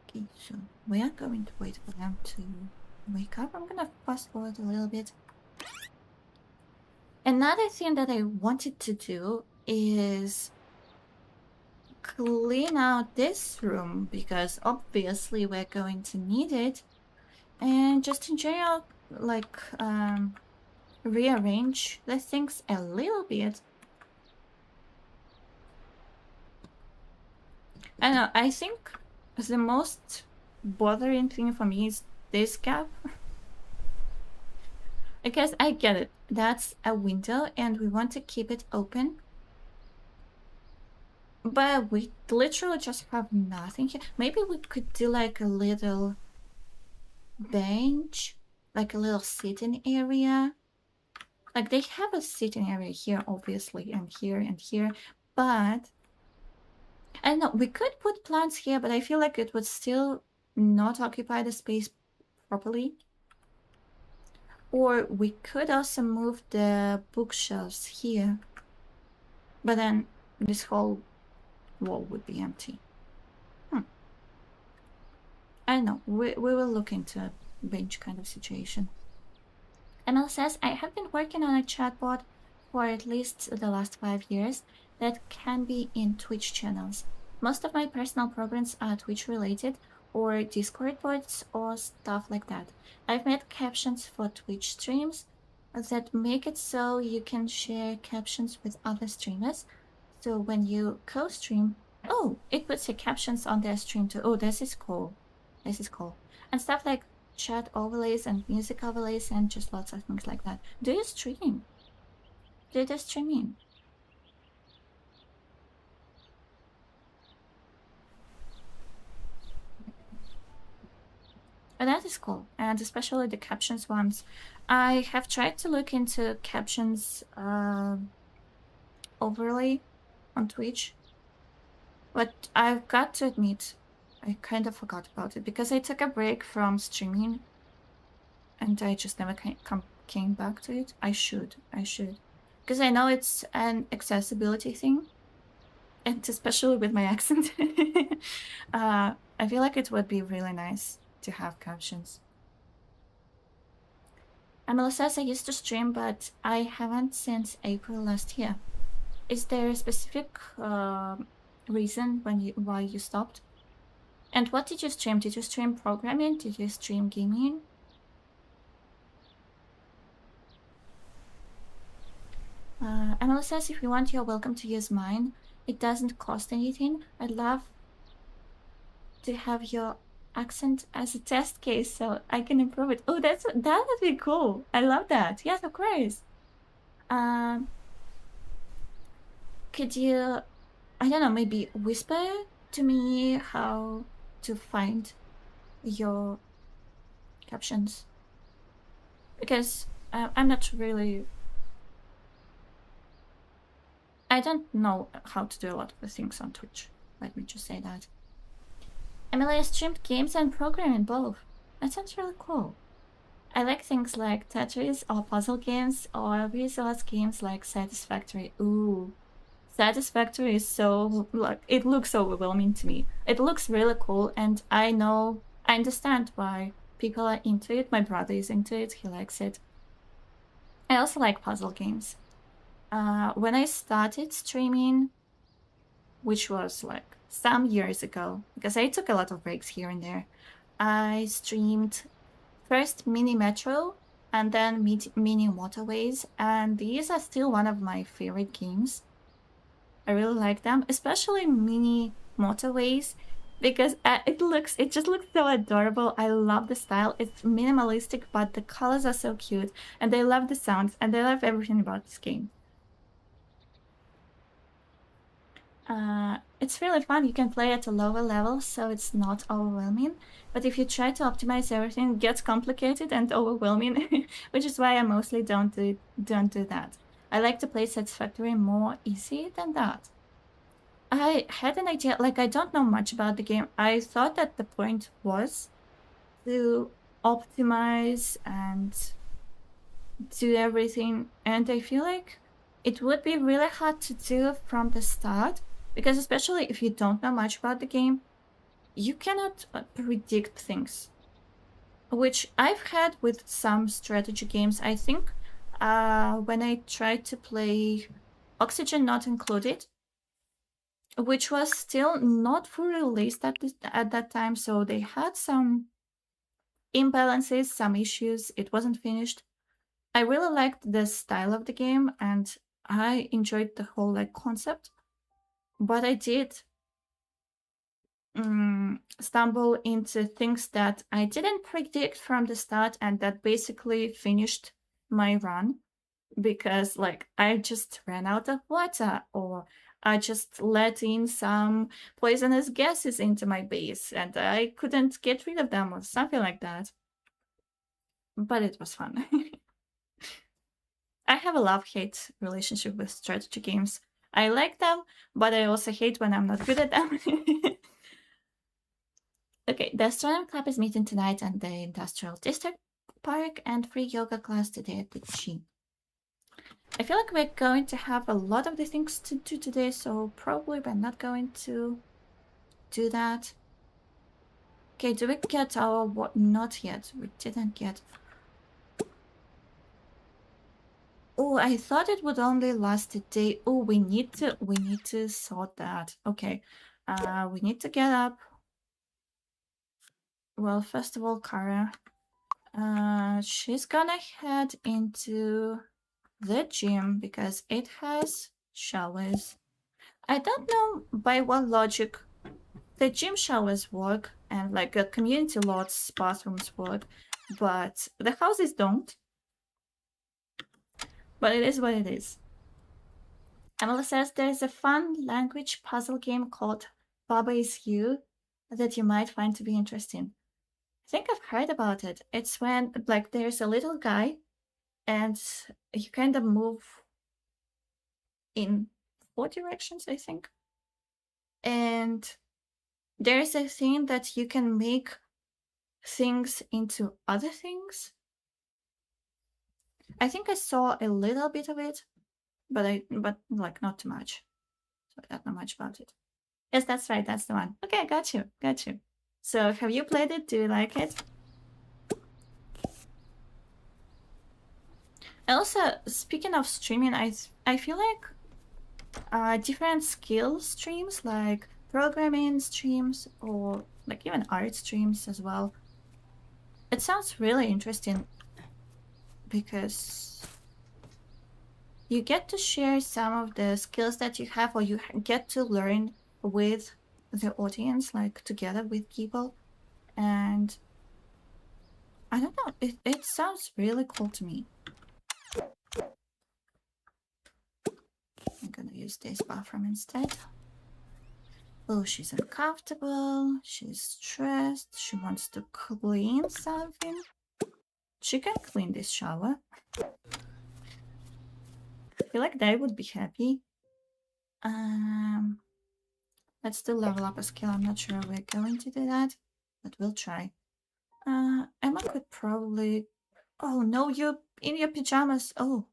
S1: Okay, so we are going to wait for them to wake up. I'm gonna fast forward a little bit. Another thing that I wanted to do is clean out this room, because obviously we're going to need it, and just in general, like rearrange the things a little bit. I don't know, I think the most bothering thing for me is this gap. Because I get it, that's a window and we want to keep it open, but we literally just have nothing here. Maybe we could do like a little bench, like a little sitting area. Like they have a sitting area here, obviously, and here, but I don't know, we could put plants here, but I feel like it would still not occupy the space properly. Or we could also move the bookshelves here, but then this whole wall would be empty. I don't know, we will look into a bench kind of situation. Emil says, I have been working on a chatbot for at least the last 5 years that can be in Twitch channels. Most of my personal programs are Twitch related, or Discord bots, or stuff like that. I've made captions for Twitch streams that make it so you can share captions with other streamers. So when you co-stream, oh, it puts your captions on their stream too. Oh, this is cool. This is cool. And stuff like chat overlays and music overlays and just lots of things like that. Do you stream? Do you streaming? And that is cool, and especially the captions ones. I have tried to look into captions overlay on Twitch, but I've got to admit, I kind of forgot about it because I took a break from streaming and I just never came back to it. I should. Because I know it's an accessibility thing, and especially with my accent, I feel like it would be really nice to have captions. Amela says, I used to stream, but I haven't since April last year. Is there a specific reason why you stopped? And what did you stream? Did you stream programming? Did you stream gaming? Amela says, if you want, you're welcome to use mine. It doesn't cost anything. I'd love to have your accent as a test case so I can improve it. Oh, that would be cool. I love that. Yes, of course. Could you, I don't know, maybe whisper to me how to find your captions? Because I'm not really, I don't know how to do a lot of the things on Twitch. Let me just say that. Emily streamed games and programming both. That sounds really cool. I like things like Tetris or puzzle games, or visual games like Satisfactory. Ooh, Satisfactory is so, like, it looks overwhelming to me. It looks really cool, and I understand why people are into it. My brother is into it, he likes it. I also like puzzle games. When I started streaming, which was like some years ago, because I took a lot of breaks here and there, I streamed first Mini Metro and then Mini Motorways, and these are still one of my favorite games. I really like them, especially Mini Motorways, because it just looks so adorable. I love the style. It's minimalistic, but the colors are so cute, and I love the sounds, and I love everything about this game. It's really fun. You can play at a lower level, so it's not overwhelming. But if you try to optimize everything, it gets complicated and overwhelming, which is why I mostly don't do that. I like to play Satisfactory more easy than that. I had an idea, like I don't know much about the game. I thought that the point was to optimize and do everything, and I feel like it would be really hard to do from the start, because especially if you don't know much about the game, you cannot predict things, which I've had with some strategy games. I think when I tried to play Oxygen Not Included, which was still not fully released at that time, so they had some imbalances, some issues. It wasn't finished. I really liked the style of the game and I enjoyed the whole like concept, but I did stumble into things that I didn't predict from the start, and that basically finished my run, because like I just ran out of water, or I just let in some poisonous gases into my base and I couldn't get rid of them, or something like that. But it was fun. I have a love-hate relationship with strategy games. I like them, but I also hate when I'm not good at them. Okay, the Astronomy Club is meeting tonight at the Industrial District Park, and free yoga class today at the gym. I feel like we're going to have a lot of the things to do today, so probably we're not going to do that. Okay, do we get our what? Not yet. We didn't get. Oh, I thought it would only last a day. Oh, we need to sort that. Okay. We need to get up. Well, first of all, Kara. She's gonna head into the gym because it has showers. I don't know by what logic the gym showers work and like community lots bathrooms work, but the houses don't. But it is what it is. Emily says there's a fun language puzzle game called Baba Is You that you might find to be interesting. I think I've heard about it. It's when like there's a little guy and you kind of move in 4 directions, I think. And there's a thing that you can make things into other things. I think I saw a little bit of it, but like not too much. So I don't know much about it. Yes, that's right, that's the one. Okay, got you. So have you played it? Do you like it? Also, speaking of streaming, I feel like different skill streams, like programming streams or like even art streams as well. It sounds really interesting because you get to share some of the skills that you have, or you get to learn with the audience, like together with people. And I don't know, it sounds really cool to me. I'm gonna use this bathroom instead. Oh, she's uncomfortable, she's stressed, she wants to clean something. She can clean this shower. I feel like they would be happy. Let's still level up a skill. I'm not sure we're going to do that, but we'll try. Emma could probably... Oh no, you're in your pajamas. Oh.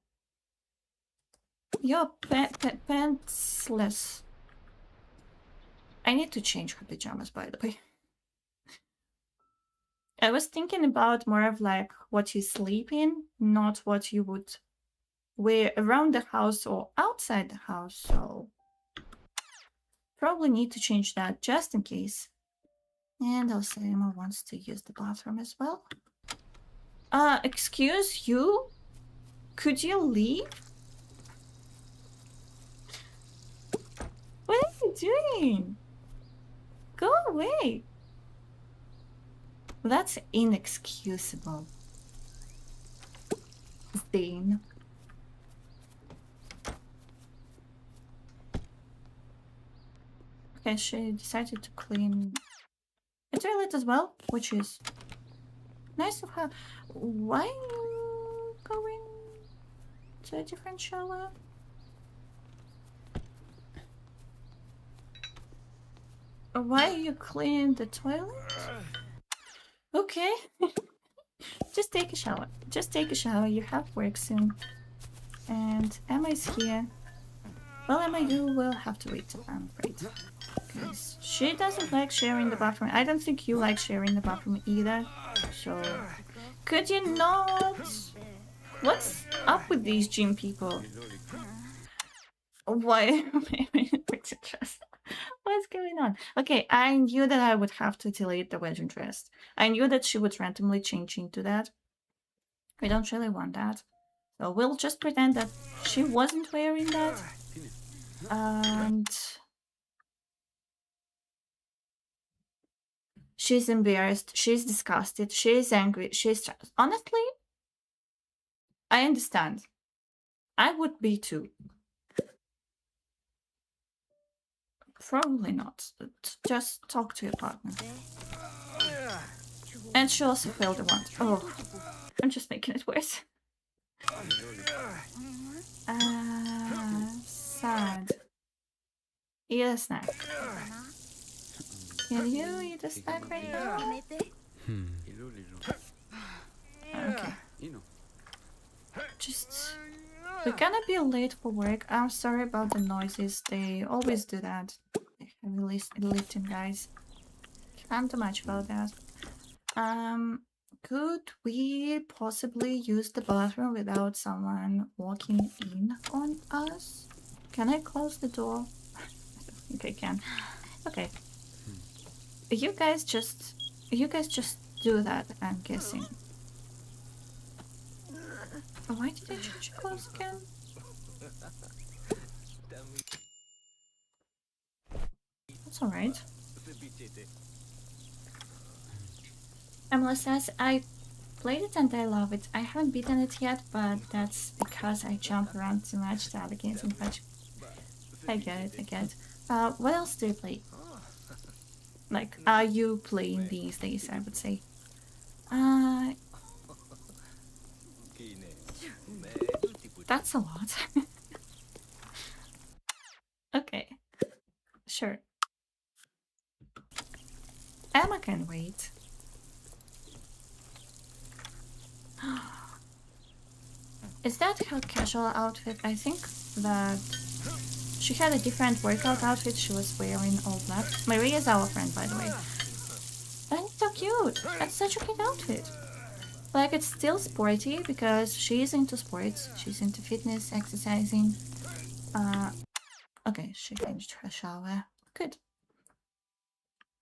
S1: You're pantsless. I need to change her pajamas, by the way. I was thinking about more of like what you sleep in, not what you would wear around the house or outside the house, so probably need to change that just in case. And also Emma wants to use the bathroom as well. Excuse you? Could you leave? What are you doing? Go away. That's inexcusable. Zane. Okay, she decided to clean a toilet as well, which is nice of her. Why are you going to a different shower? Why are you cleaning the toilet? Okay. Just take a shower. Just take a shower. You have work soon. And Emma's here. Well, Emma, you will have to wait, I'm afraid. Because she doesn't like sharing the bathroom. I don't think you like sharing the bathroom either. So, could you not? What's up with these gym people? Why? What's going on? Okay, I knew that I would have to delete the wedding dress. I knew that she would randomly change into that. I don't really want that. So we'll just pretend that she wasn't wearing that. And she's embarrassed, she's disgusted, she's angry, she's... Honestly, I understand. I would be too. Probably not. Just talk to your partner. And she also failed the one. Oh, I'm just making it worse. Sad. Eat a snack. Can you eat a snack right now? Okay. Just... We're gonna be late for work. I'm sorry about the noises. They always do that. Heavy lifting, guys. Can't do much about that. Could we possibly use the bathroom without someone walking in on us? Can I close the door? I don't think I can. Okay. You guys just do that, I'm guessing. Why did I change clothes again? That's alright. Emily says, I played it and I love it. I haven't beaten it yet, but that's because I jump around too much to other games and such. I get it, I get it. What else do you play? Like, are you playing these days, I would say? That's a lot. Okay. Sure. Emma can wait. Is that her casual outfit? I think that she had a different workout outfit. She was wearing all black. Maria is our friend, by the way. And it's so cute. That's such a cute outfit. Like, it's still sporty because she's into sports. She's into fitness, exercising. Okay, she finished her shower. Good.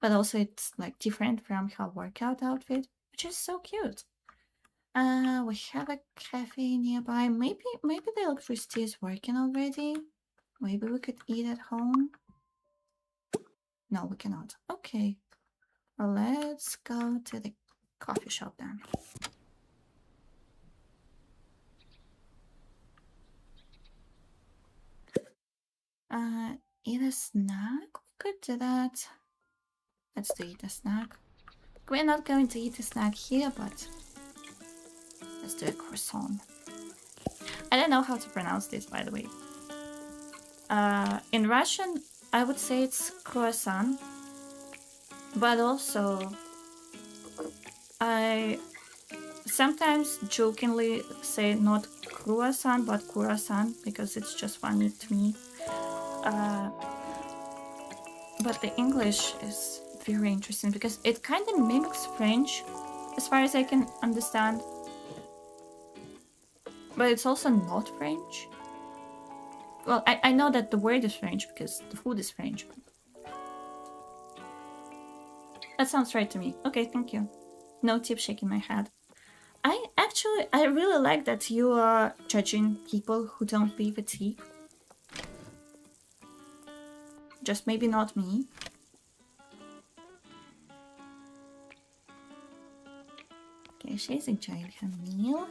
S1: But also it's like different from her workout outfit, which is so cute. We have a cafe nearby. Maybe the electricity is working already. Maybe we could eat at home. No, we cannot. Okay. Well, let's go to the coffee shop then. Eat a snack? We could do that. Let's do eat a snack. We're not going to eat a snack here, but let's do a croissant. I don't know how to pronounce this, by the way. In Russian, I would say it's croissant, but also I sometimes jokingly say not croissant, but croissant, because it's just funny to me. But the English is very interesting because it kind of mimics French, as far as I can understand. But it's also not French. Well, I know that the word is French because the food is French. That sounds right to me. Okay, thank you. No tip shaking my head. I really like that you are judging people who don't leave a tip. Just maybe not me. Okay, she's enjoying her meal.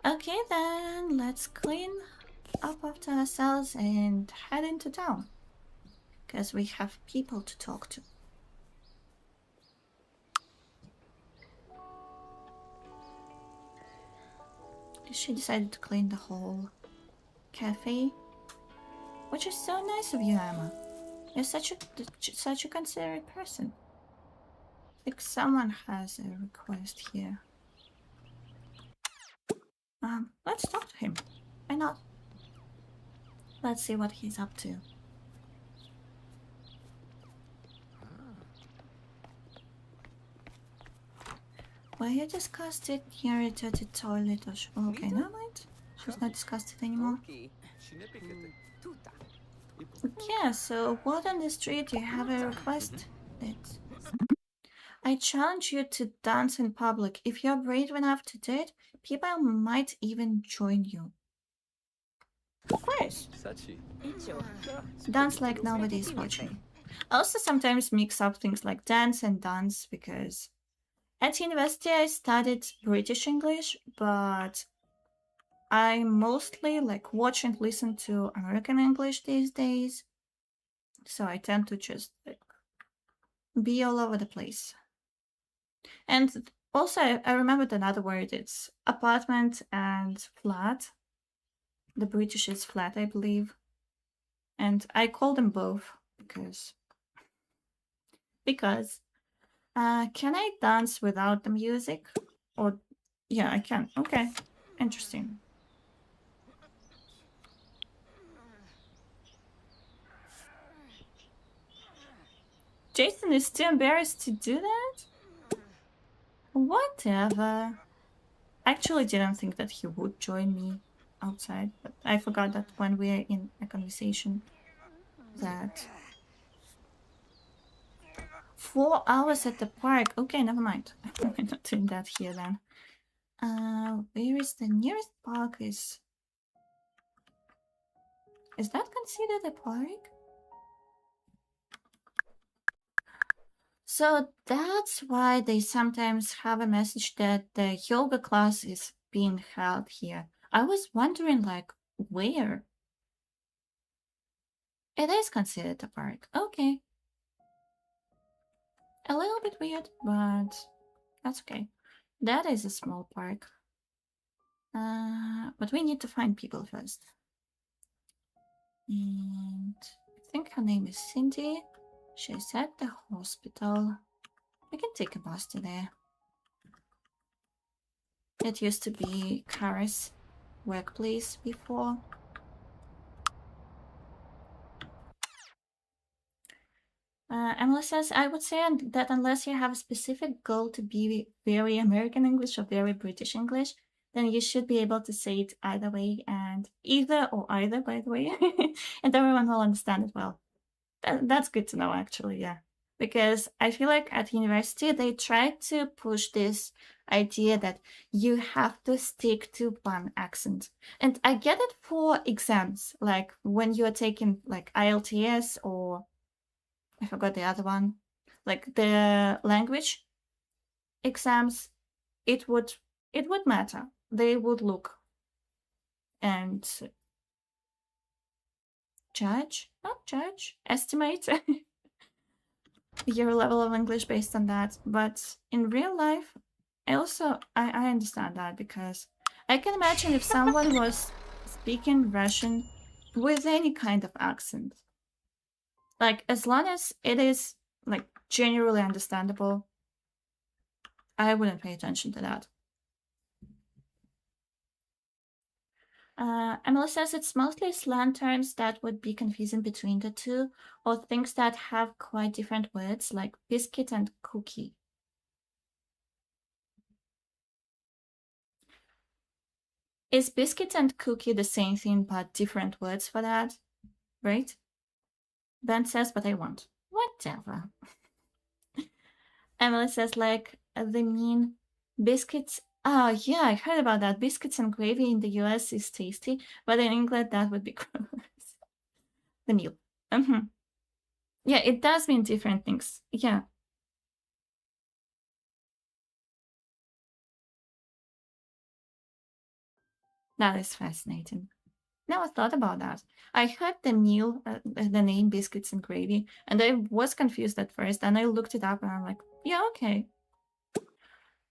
S1: Okay then, let's clean up after ourselves and head into town. because we have people to talk to. She decided to clean the whole cafe, which is so nice of you, Emma. You're such a considerate person. I think someone has a request here. Let's talk to him. Why not? Let's see what he's up to. Well, you discussed it here at the toilet. Okay, never mind. She's not discussed it anymore. Yeah, so what on the street? You have a request? I challenge you to dance in public. If you're brave enough to do it, people might even join you. Of course. Dance like nobody's watching. I also sometimes mix up things like dance and dance because at university I studied British English, but I mostly like watch and listen to American English these days. So I tend to just like be all over the place. And also I remembered another word. It's apartment and flat. The British is flat, I believe. And I call them both because can I dance without the music? Or yeah, I can. Okay. Interesting. Jason is too embarrassed to do that? Whatever. I actually didn't think that he would join me outside, but I forgot that when we are in a conversation that 4 hours at the park. Okay, never mind. We're not doing that here then. Where is the nearest park? Is that considered a park? So that's why they sometimes have a message that the yoga class is being held here. I was wondering, like, where? It is considered a park. Okay. A little bit weird, but that's okay. That is a small park. But we need to find people first. And I think her name is Cindy. She's at the hospital. We can take a bus to there. It used to be Kara's workplace before. Emily says, I would say that unless you have a specific goal to be very American English or very British English, then you should be able to say it either way, and either or either, by the way, and everyone will understand it well. That's good to know, actually, yeah. Because I feel like at university, they try to push this idea that you have to stick to one accent. And I get it for exams, like when you're taking like IELTS or I forgot the other one, like the language exams, it would matter. They would look and estimate your level of English based on that. But in real life, I understand that, because I can imagine if someone was speaking Russian with any kind of accent, like as long as it is like generally understandable, I wouldn't pay attention to that. Emily says it's mostly slang terms that would be confusing between the two, or things that have quite different words, like biscuit and cookie. Is biscuit and cookie the same thing but different words for that? Right? Ben says, but I won't. Whatever. Emily says, like, they mean biscuits. Oh, yeah, I heard about that. Biscuits and gravy in the US is tasty, but in England, that would be gross. The meal. Yeah, it does mean different things. Yeah. That is fascinating. Never thought about that. I heard the name biscuits and gravy, and I was confused at first. And I looked it up, and I'm like, yeah, okay.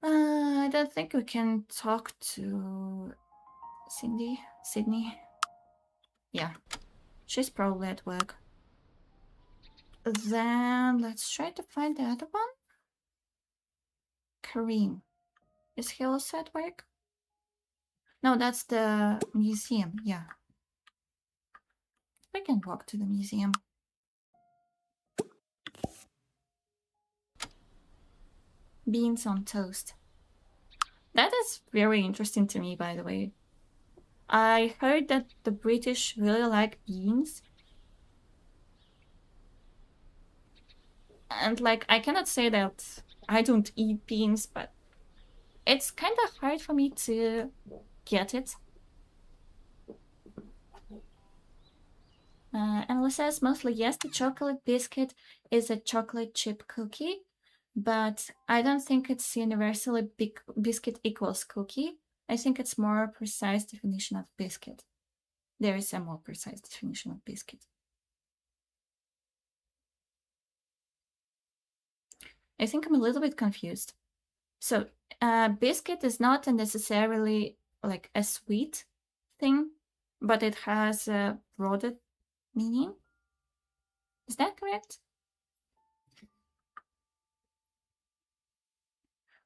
S1: I don't think we can talk to Sydney. Yeah, she's probably at work. Then let's try to find the other one. Kareem. Is he also at work? No, that's the museum, yeah. We can walk to the museum. Beans on toast. That is very interesting to me, by the way. I heard that the British really like beans. And like, I cannot say that I don't eat beans, but it's kind of hard for me to get it. Emily says mostly yes, the chocolate biscuit is a chocolate chip cookie, but I don't think it's universally biscuit equals cookie. I think it's more precise definition of biscuit. There is a more precise definition of biscuit. I think I'm a little bit confused. So, biscuit is not necessarily like a sweet thing, but it has a broader meaning. Is that correct?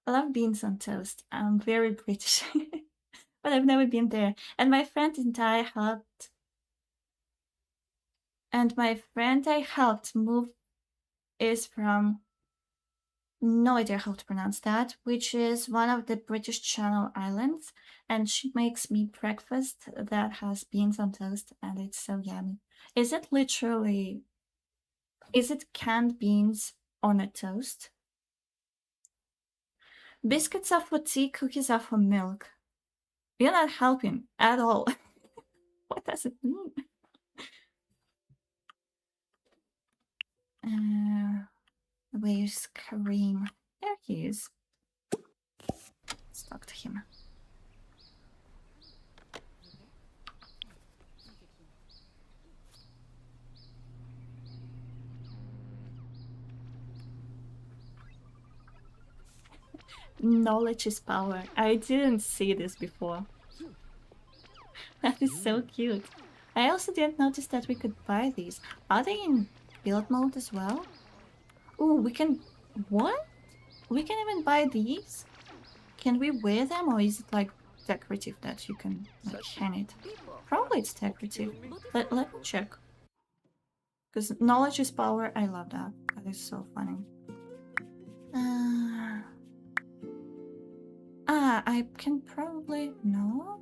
S1: I love beans on toast. I'm very British, but I've never been there. And my friend and I helped. And my friend I helped move is from, no idea how to pronounce that, which is one of the British Channel Islands. And she makes me breakfast that has beans on toast, and it's so yummy. Is it literally, is it canned beans on a toast? Biscuits are for tea, cookies are for milk. You're not helping at all. What does it mean? Where's Kareem? There he is. Let's talk to him. Knowledge is power. I didn't see this before. That is so cute. I also didn't notice that we could buy these. Are they in build mode as well? Oh, we can... What? We can even buy these? Can we wear them, or is it like decorative that you can like hang it? Probably it's decorative. Let me check. Because knowledge is power. I love that. That is so funny. I can probably... No?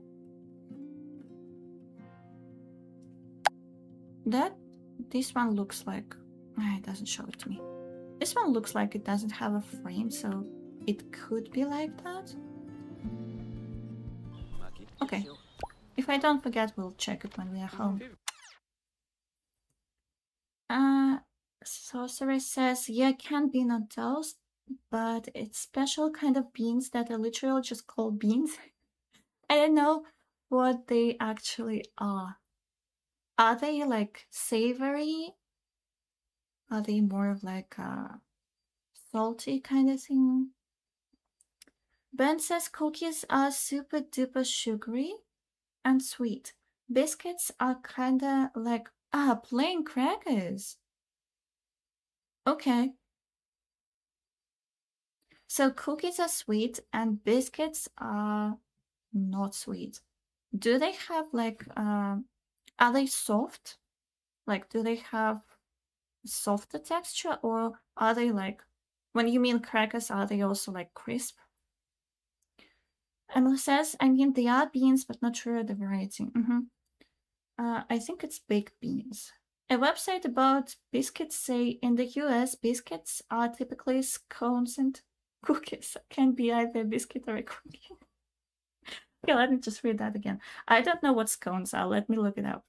S1: This one looks like... It doesn't show it to me. This one looks like it doesn't have a frame, so it could be like that. Okay. If I don't forget, we'll check it when we are home. Sorceress says, yeah, canned bean on toast, but it's special kind of beans that are literally just called beans. I don't know what they actually are. Are they like savory? Are they more of like a salty kind of thing? Ben says cookies are super duper sugary and sweet. Biscuits are kinda like, plain crackers. Okay. So cookies are sweet and biscuits are not sweet. Do they have like, are they soft? Like, do they have softer texture, or are they like, when you mean crackers, are they also like crisp? Emily says, I mean, they are beans, but not sure the variety. I think it's baked beans. A website about biscuits say in the US, biscuits are typically scones and cookies. Can be either a biscuit or a cookie. Okay, let me just read that again. I don't know what scones are. Let me look it up.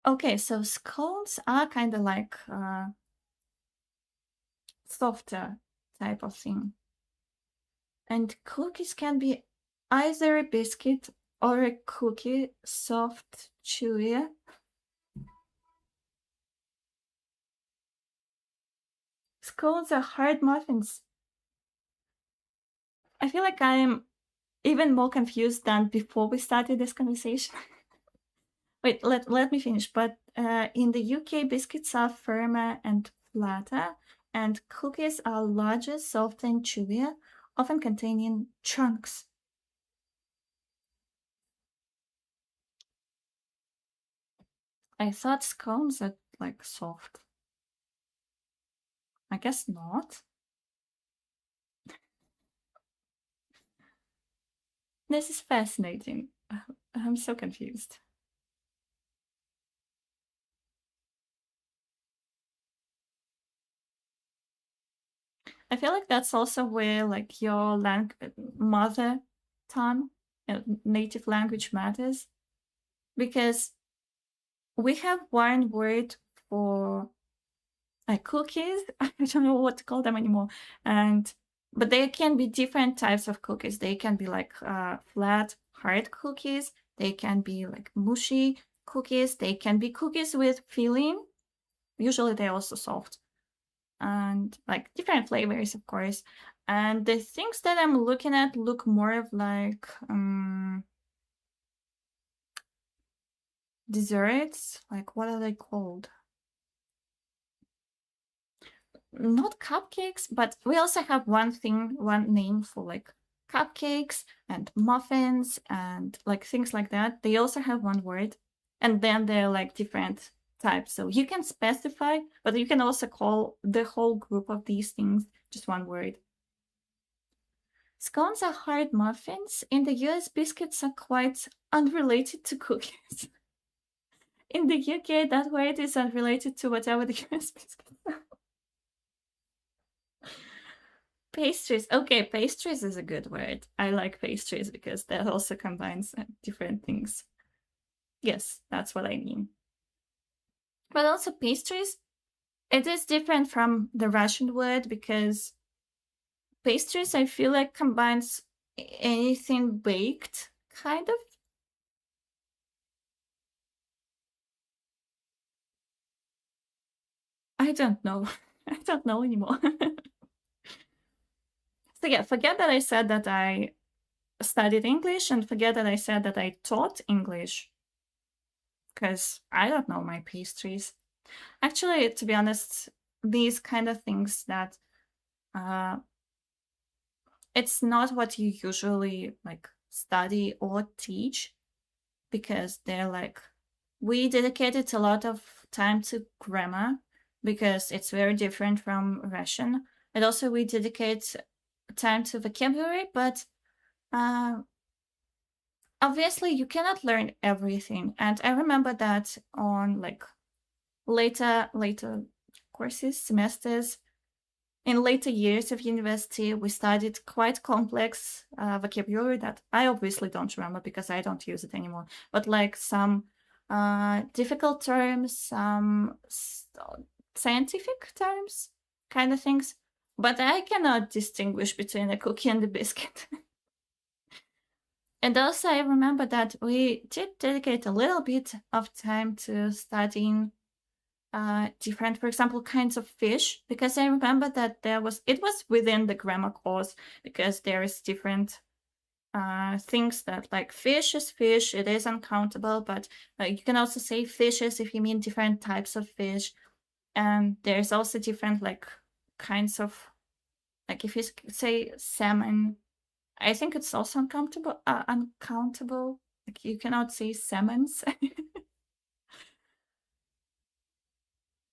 S1: Okay, so scones are kind of like softer type of thing. And cookies can be either a biscuit or a cookie, soft, chewy. Scones are hard muffins. I feel like I'm even more confused than before we started this conversation. Wait, let me finish. But in the UK, biscuits are firmer and flatter, and cookies are larger, softer, and chewier, often containing chunks. I thought scones are like soft. I guess not. This is fascinating. I'm so confused. I feel like that's also where like your mother tongue, native language matters, because we have one word for like cookies. I don't know what to call them anymore, but there can be different types of cookies. They can be like flat, hard cookies. They can be like mushy cookies. They can be cookies with filling. Usually they're also soft. And like different flavors, of course. And the things that I'm looking at look more of like desserts. Like, what are they called? Not cupcakes, but we also have one name for like cupcakes and muffins and like things like that. They also have one word, and then they're like different types. So you can specify, but you can also call the whole group of these things just one word. Scones are hard muffins. In the US, biscuits are quite unrelated to cookies. In the UK, that word is unrelated to whatever the US biscuits are. Pastries. Okay, pastries is a good word. I like pastries because that also combines different things. Yes, that's what I mean. But also pastries, it is different from the Russian word because pastries, I feel like combines anything baked, kind of. I don't know. I don't know anymore. So yeah, forget that I said that I studied English and forget that I said that I taught English, because I don't know my pastries. Actually, to be honest, these kind of things that it's not what you usually like study or teach, because they're like, we dedicated a lot of time to grammar because it's very different from Russian. And also we dedicate time to vocabulary, but obviously you cannot learn everything. And I remember that on like later courses, semesters, in later years of university, we studied quite complex vocabulary that I obviously don't remember because I don't use it anymore. But like some difficult terms, some scientific terms, kind of things. But I cannot distinguish between a cookie and a biscuit. And also I remember that we did dedicate a little bit of time to studying different, for example, kinds of fish, because I remember that it was within the grammar course, because there is different things that like fish is fish, it is uncountable, but you can also say fishes if you mean different types of fish. And there's also different like kinds of, like if you say salmon, I think it's also uncountable. Like you cannot say salmons.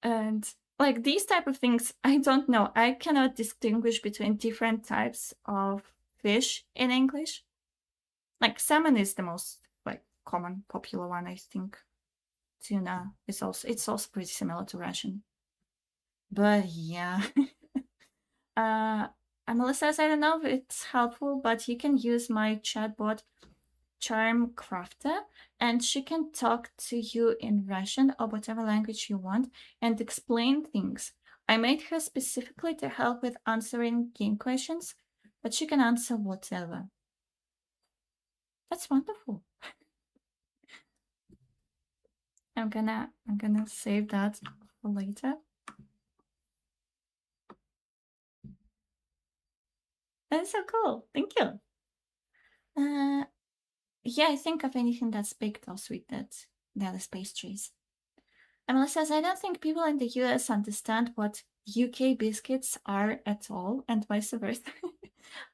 S1: And like these type of things, I don't know. I cannot distinguish between different types of fish in English. Like salmon is the most like common, popular one, I think. Tuna is also, it's also pretty similar to Russian. But yeah. Melissa says, I don't know if it's helpful, but you can use my chatbot Charm Crafter, and she can talk to you in Russian or whatever language you want and explain things. I made her specifically to help with answering game questions, but she can answer whatever. That's wonderful. I'm gonna save that for later. That's so cool. Thank you. Yeah, I think of anything that's baked or sweet that is pastries. Emily says, I don't think people in the US understand what UK biscuits are at all, and vice versa.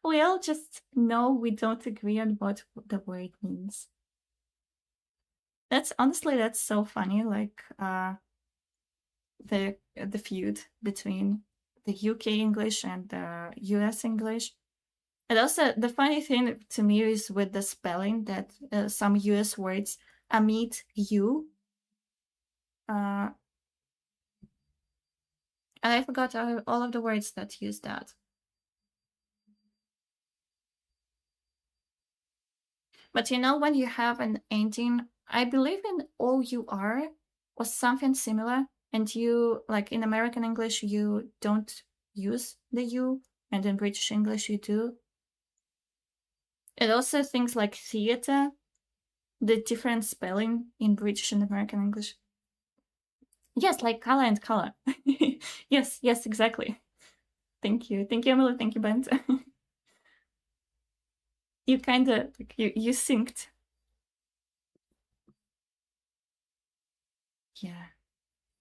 S1: We all just know we don't agree on what the word means. That's so funny, like the feud between the UK English and the US English. And also, the funny thing to me is with the spelling that some US words omit U. And I forgot all of the words that use that. But you know, when you have an ending, I believe in OUR or something similar, and you, like in American English, you don't use the U, and in British English you do. And also things like theater, the different spelling in British and American English. Yes, like color and color. Yes, exactly. Thank you, Emily. Thank you, Bent. You kind of you synced. Yeah,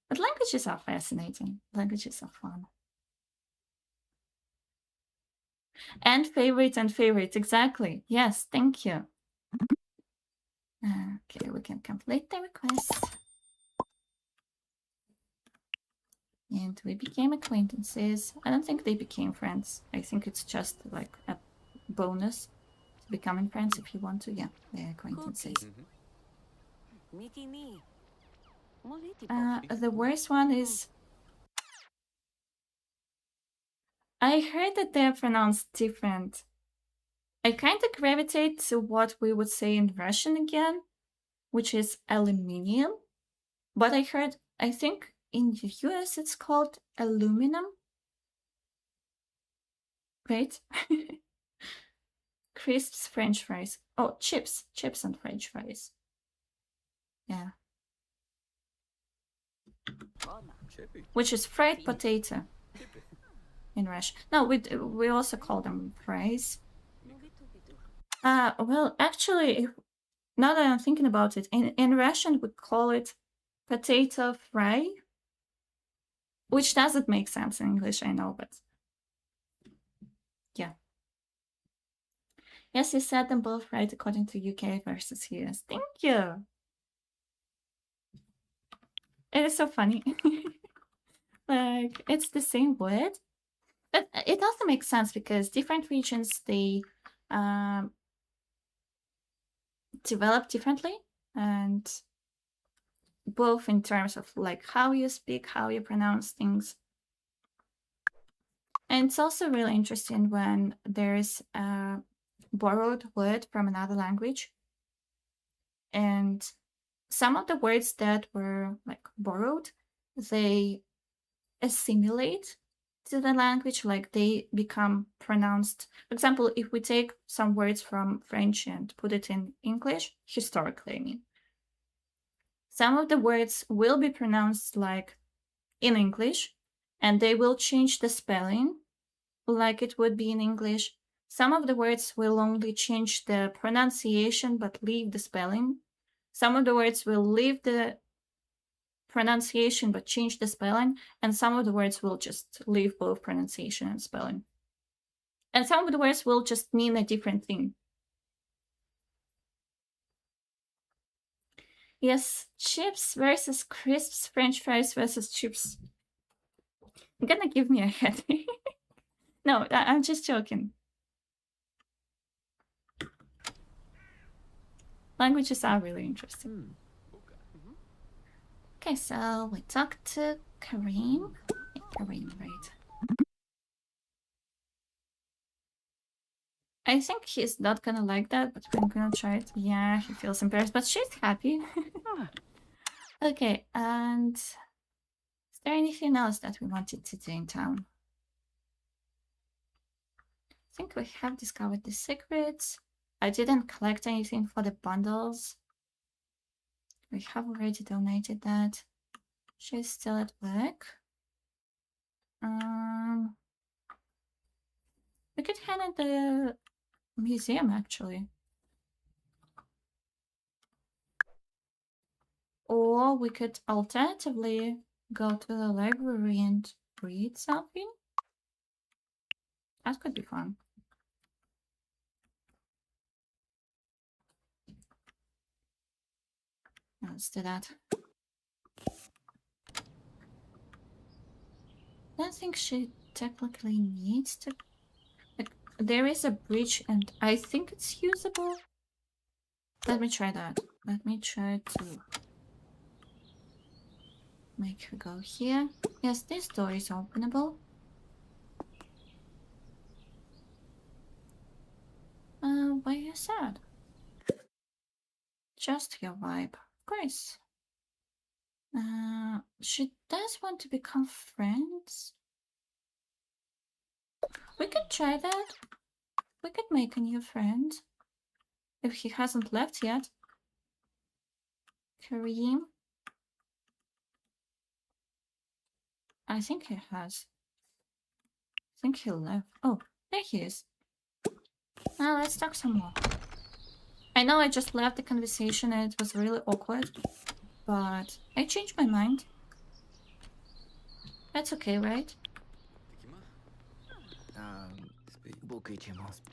S1: but languages are fascinating. Languages are fun. And favorite, exactly. Yes, thank you. Okay, we can complete the request. And we became acquaintances. I don't think they became friends. I think it's just like a bonus to becoming friends if you want to. Yeah, they're acquaintances. The worst one is... I heard that they're pronounced different. I kind of gravitate to what we would say in Russian again, which is aluminium. But I think in the US it's called aluminum. Right? Crisps, French fries. Oh, chips and French fries. Yeah. Which is fried potato in Russian. No, we also call them fries. Well, actually, now that I'm thinking about it, in Russian we call it potato fry, which doesn't make sense in English, I know, but yeah. Yes, you said them both right according to UK versus US. Thank you. It is so funny. Like, it's the same word. But it also makes sense because different regions, they develop differently, and both in terms of like how you speak, how you pronounce things. And it's also really interesting when there's a borrowed word from another language, and some of the words that were like borrowed, they assimilate to the language, like they become pronounced. For example, if we take some words from French and put it in English, historically, I mean, some of the words will be pronounced like in English, and they will change the spelling like it would be in English. Some of the words will only change the pronunciation but leave the spelling. Some of the words will leave the pronunciation but change the spelling, and some of the words will just leave both pronunciation and spelling. And some of the words will just mean a different thing. Yes, chips versus crisps, French fries versus chips. You're gonna give me a headache. No, I'm just joking. Languages are really interesting. Okay, so we talked to Kareem. Kareem, right? I think he's not gonna like that, but we're gonna try it. Yeah, he feels embarrassed, but she's happy. Okay, and is there anything else that we wanted to do in town? think we have discovered the secrets. I didn't collect anything for the bundles. We have already donated that. She's still at work. We could head at the museum, actually. Or we could alternatively go to the library and read something. That could be fun. Let's do that. I don't think she technically needs to. Like, there is a bridge and I think it's usable. Let me try that. Let me try to make her go here. Yes, this door is openable. Why are you sad? Just your vibe. Of course. She does want to become friends. We could try that. We could make a new friend. If he hasn't left yet. Kareem. I think he has. I think he left. Oh, there he is. Now let's talk some more. I know I just left the conversation and it was really awkward, but I changed my mind. That's okay, right?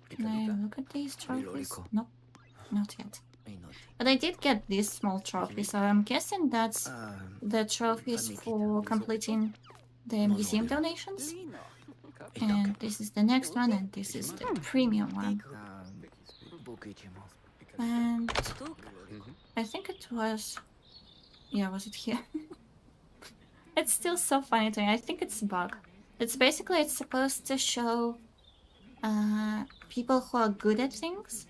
S1: Can I look at these trophies? Nope, not yet. But I did get this small trophy, so I'm guessing that's the trophies for completing the museum donations. And this is the next one, and this is the premium one. And I think it was... Yeah, was it here? It's still so funny to me. I think it's a bug. It's basically, it's supposed to show people who are good at things.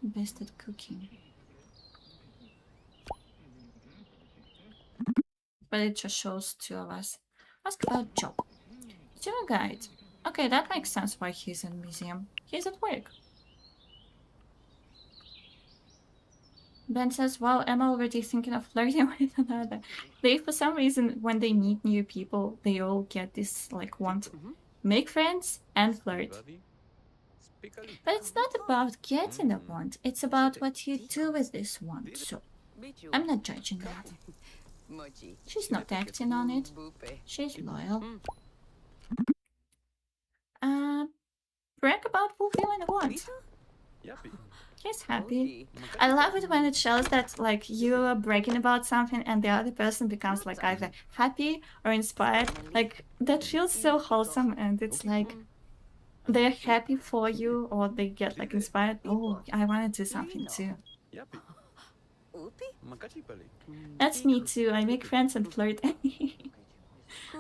S1: Best at cooking. But it just shows two of us. Ask about job. Tour guide. Okay, that makes sense why he's in museum. He's at work. Ben says, wow, I'm already thinking of flirting with another. They, for some reason, when they meet new people, they all get this, like, want. Make friends and flirt. But it's not about getting a want. It's about what you do with this want. So, I'm not judging that. She's not acting on it. She's loyal. Brag about fulfilling a want. He's happy. I love it when it shows that, like, you are bragging about something and the other person becomes, like, either happy or inspired. Like, that feels so wholesome, and it's like they're happy for you, or they get, like, inspired. Oh, I want to do something too. That's me too. I make friends and flirt.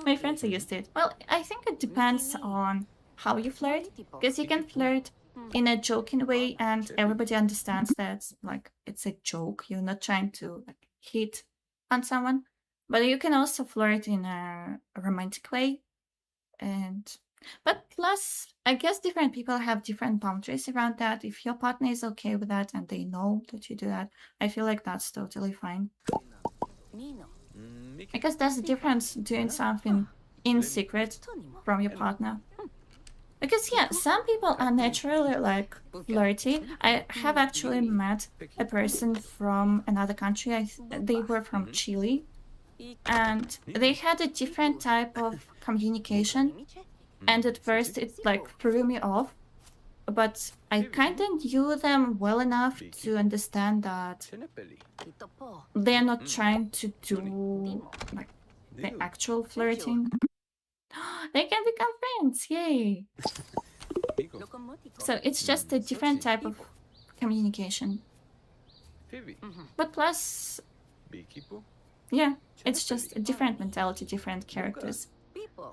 S1: My friends are used to it. Well, I think it depends on how you flirt, because you can flirt in a joking way and everybody understands that, like, it's a joke. You're not trying to, like, hit on someone. But you can also flirt in a romantic way. But plus, I guess different people have different boundaries around that. If your partner is okay with that and they know that you do that, I feel like that's totally fine. Because there's a difference doing something in secret from your partner. Because, yeah, some people are naturally, like, flirty. I have actually met a person from another country. They were from Chile. And they had a different type of communication. And at first it, like, threw me off. But I kind of knew them well enough to understand that they're not trying to do, like, the actual flirting. They can become friends, yay! So it's just a different type of communication. But plus, yeah, it's just a different mentality, different characters.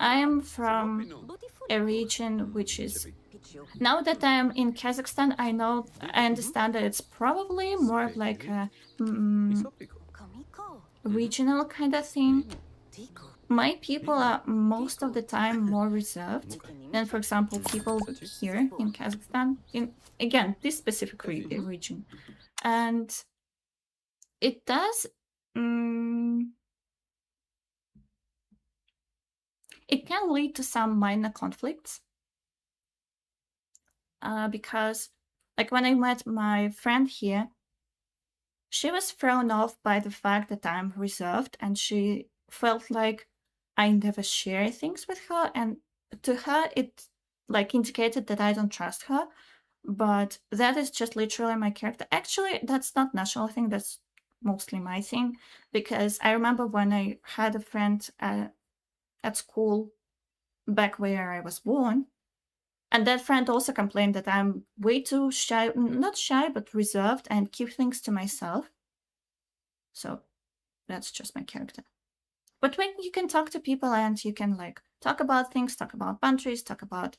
S1: I am from a region which is... Now that I am in Kazakhstan, I understand that it's probably more of like a regional kind of thing. my people are most of the time more reserved than, for example, people here in Kazakhstan, in, again, this specific region. And it does, it can lead to some minor conflicts. Because, like, when I met my friend here, she was thrown off by the fact that I'm reserved, and she felt like I never share things with her, and to her it like indicated that I don't trust her. But that is just literally my character. Actually, that's not national thing, that's mostly my thing, because I remember when I had a friend at school back where I was born, and that friend also complained that I'm way too shy, not shy, but reserved, and keep things to myself. So that's just my character. But when you can talk to people and you can like talk about things, talk about boundaries, talk about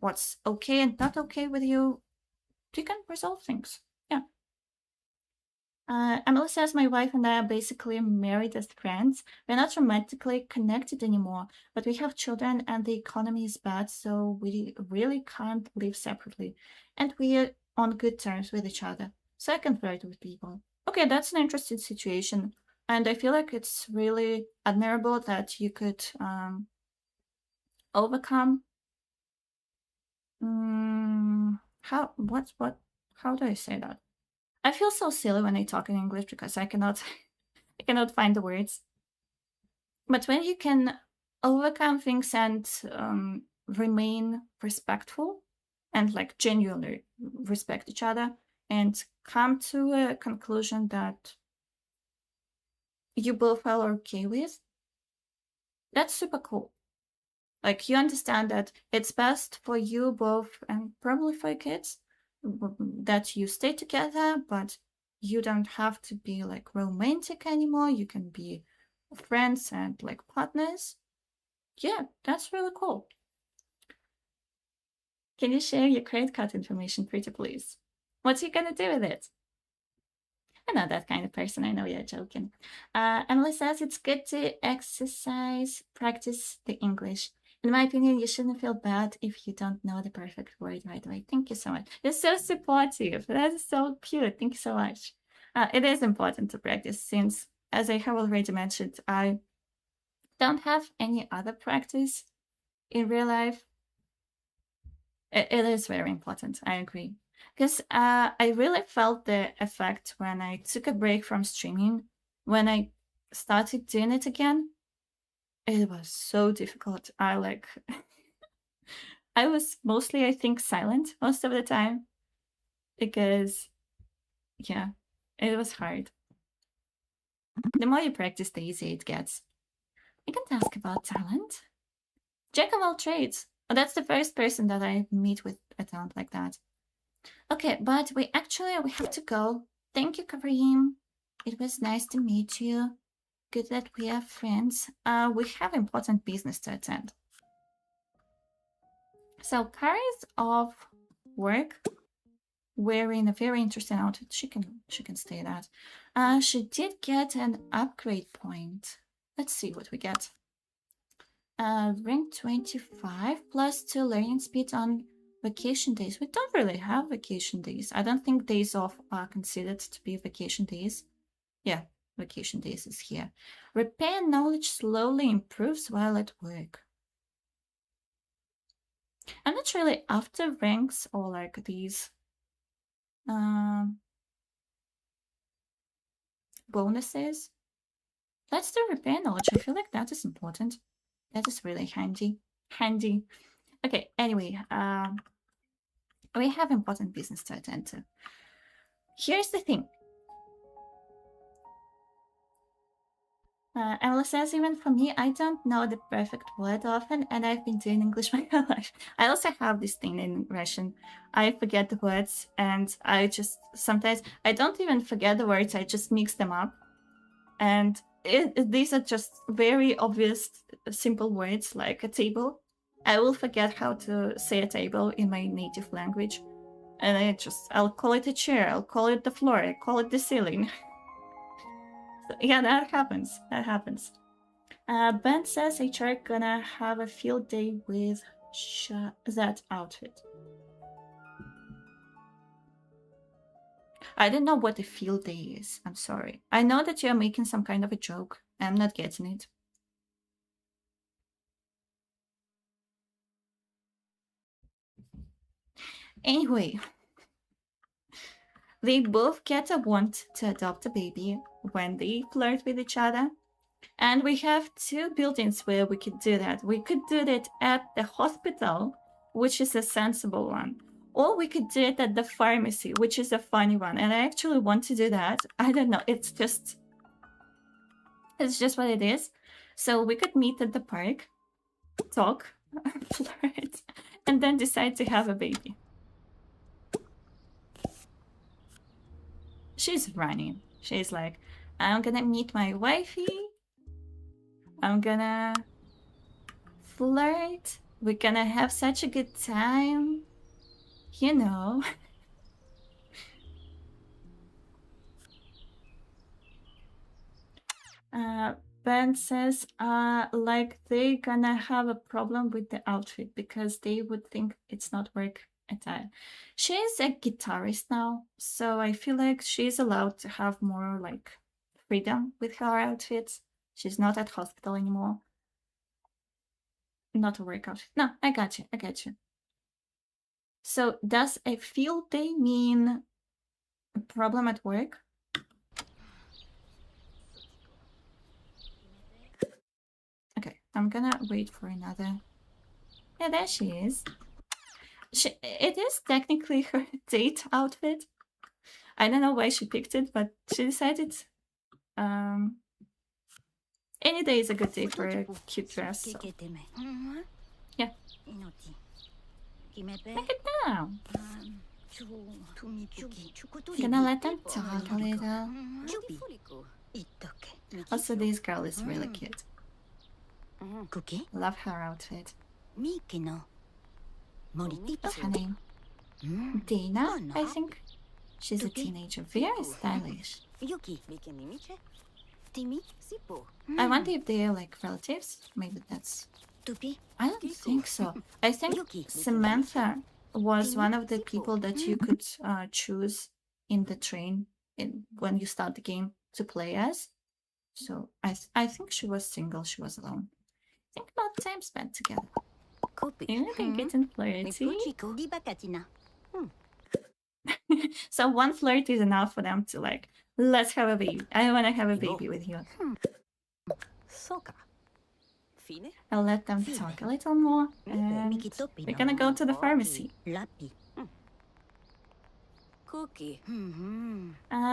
S1: what's okay and not okay with you, you can resolve things. Yeah. Emily says, my wife and I are basically married as friends. We're not romantically connected anymore, but we have children and the economy is bad, so we really can't live separately. And we're on good terms with each other, so I can flirt with people. Okay, that's an interesting situation. And I feel like it's really admirable that you could overcome. How do I say that? I feel so silly when I talk in English because I cannot find the words. But when you can overcome things and remain respectful and like genuinely respect each other and come to a conclusion that you both are okay with, that's super cool. Like, you understand that it's best for you both and probably for your kids that you stay together, but you don't have to be like romantic anymore. You can be friends and like partners. Yeah, that's really cool. Can you share your credit card information, pretty please? What's you gonna do with it? I'm not that kind of person. I know you're joking. Emily says it's good to practice the English. In my opinion, you shouldn't feel bad if you don't know the perfect word right away. Thank you so much. You're so supportive. That is so cute. Thank you so much. It is important to practice since, as I have already mentioned, I don't have any other practice in real life. It is very important. I agree. Because I really felt the effect when I took a break from streaming. When I started doing it again, it was so difficult. I was mostly, I think, silent most of the time because, yeah, it was hard. The more you practice, the easier it gets. I can't ask about talent. Jack of all trades. Oh, that's the first person that I meet with a talent like that. Okay, but we have to go. Thank you, Karim. It was nice to meet you. Good that we are friends. We have important business to attend. So Kari's off work, wearing a very interesting outfit. She can stay that. She did get an upgrade point. Let's see what we get. Rank 25 plus 2 learning speed on vacation days. We don't really have vacation days. I don't think days off are considered to be vacation days. Yeah, vacation days is here. Repair knowledge slowly improves while at work. I'm not really after ranks or like these bonuses. Let's do repair knowledge. I feel like that is important. That is really handy. Okay, anyway, we have important business to attend to. Here's the thing. Emily says, even for me, I don't know the perfect word often, and I've been doing English my whole life. I also have this thing in Russian. I forget the words, and sometimes I don't even forget the words, I just mix them up. And these are just very obvious, simple words, like a table. I will forget how to say a table in my native language. And I'll call it a chair, I'll call it the floor, I'll call it the ceiling. So, yeah, that happens. Ben says HR gonna have a field day with that outfit. I don't know what a field day is. I'm sorry. I know that you're making some kind of a joke. I'm not getting it. Anyway, they both get a want to adopt a baby when they flirt with each other. And we have two buildings where we could do that. We could do that at the hospital, which is a sensible one. Or we could do it at the pharmacy, which is a funny one. And I actually want to do that. I don't know. It's just what it is. So we could meet at the park, talk, flirt, and then decide to have a baby. She's running. She's like, I'm gonna meet my wifey. I'm gonna flirt. We're gonna have such a good time. You know. Ben says, like they're gonna have a problem with the outfit because they would think it's not work attire. She's a guitarist now, so I feel like she's allowed to have more like freedom with her outfits. She's not at hospital anymore. Not a work outfit. No, I got you. I got you. So does a field day mean a problem at work? Okay, I'm gonna wait for another. Yeah, there she is. It is technically her date outfit. I don't know why she picked it, but she decided any day is a good day for a cute dress. So. Yeah. Look at that. Gonna let them talk a little. Also, this girl is really cute. Love her outfit. What's her name? Dana, I think. She's a teenager, very stylish. I wonder if they're like relatives. Maybe that's... I don't think so. I think Samantha was one of the people that you could choose in the train when you start the game to play as. So I think she was single, she was alone. Think about time spent together. You think getting flirty? So one flirt is enough for them to like, let's have a baby. I want to have a baby with you. I'll let them talk a little more, and we're gonna go to the pharmacy.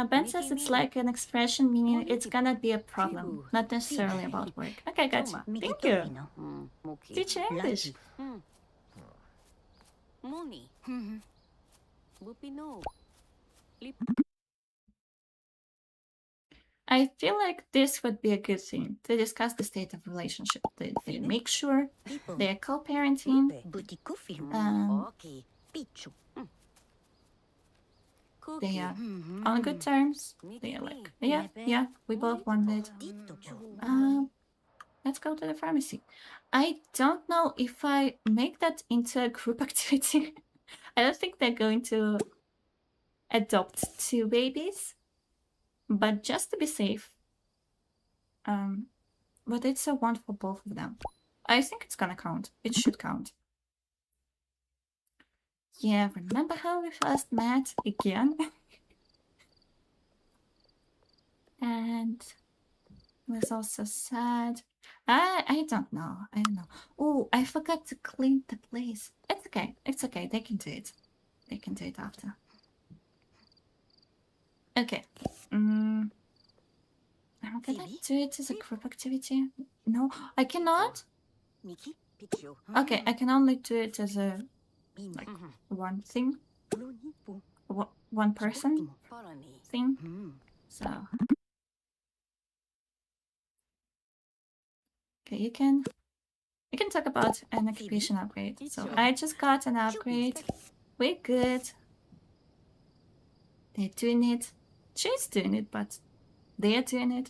S1: Ben says it's like an expression meaning it's gonna be a problem, not necessarily about work. Okay, gotcha. Thank you. Teach English. I feel like this would be a good thing to discuss the state of relationship. They make sure they're co-parenting. They are on good terms. They are like, yeah, we both want it. Let's go to the pharmacy. I don't know if I make that into a group activity. I don't think they're going to adopt 2 babies. But just to be safe, but it's a one for both of them. I think it's gonna count. It should count. Yeah, remember how we first met again? And it was also sad. I don't know. I don't know. Oh, I forgot to clean the place. It's okay. It's okay. They can do it. They can do it after. Okay. I'm gonna do it as a group activity. No, I cannot. Okay, I can only do it as a like one thing, one person thing. So okay, you can talk about an occupation upgrade. So I just got an upgrade. We're good. They're doing it. She's doing it, but they're doing it.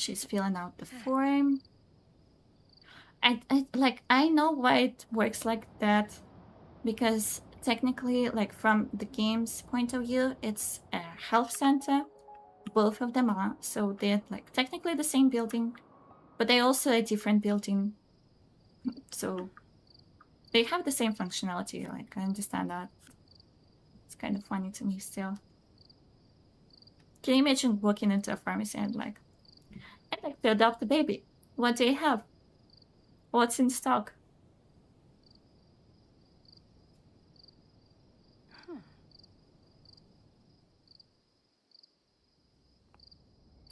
S1: She's filling out the form. I know why it works like that, because technically, like from the game's point of view, it's a health center. Both of them are, so they're like technically the same building, but they're also a different building. So they have the same functionality. Like, I understand that. It's kind of funny to me still. Can you imagine walking into a pharmacy and like, I'd like to adopt a baby. What do you have? What's in stock?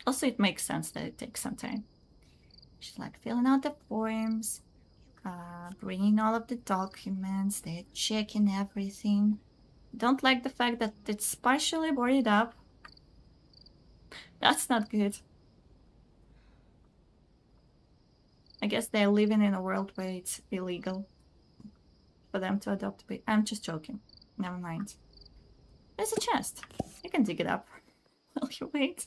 S1: Also, it makes sense that it takes some time. She's like filling out the forms, bringing all of the documents, they're checking everything. Don't like the fact that it's partially boarded up. That's not good. I guess they're living in a world where it's illegal for them to adopt a baby. I'm just joking. Never mind. There's a chest. You can dig it up while you wait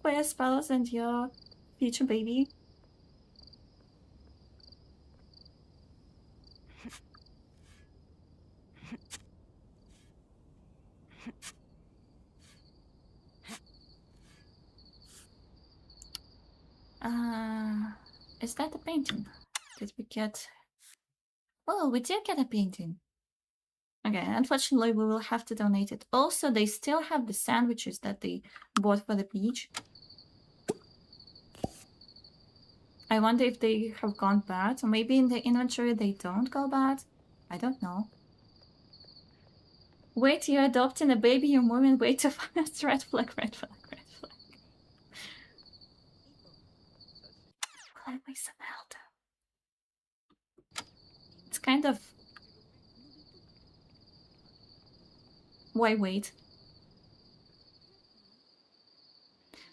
S1: for your spouse and your future baby. Is that a painting? Did we get... Oh, we did get a painting. Okay, unfortunately, we will have to donate it. Also, they still have the sandwiches that they bought for the beach. I wonder if they have gone bad, or maybe in the inventory they don't go bad. I don't know. Wait, you're adopting a baby, you're moving way too fast. Red flag, red flag, red flag. Will I make some help? It's kind of... Why wait?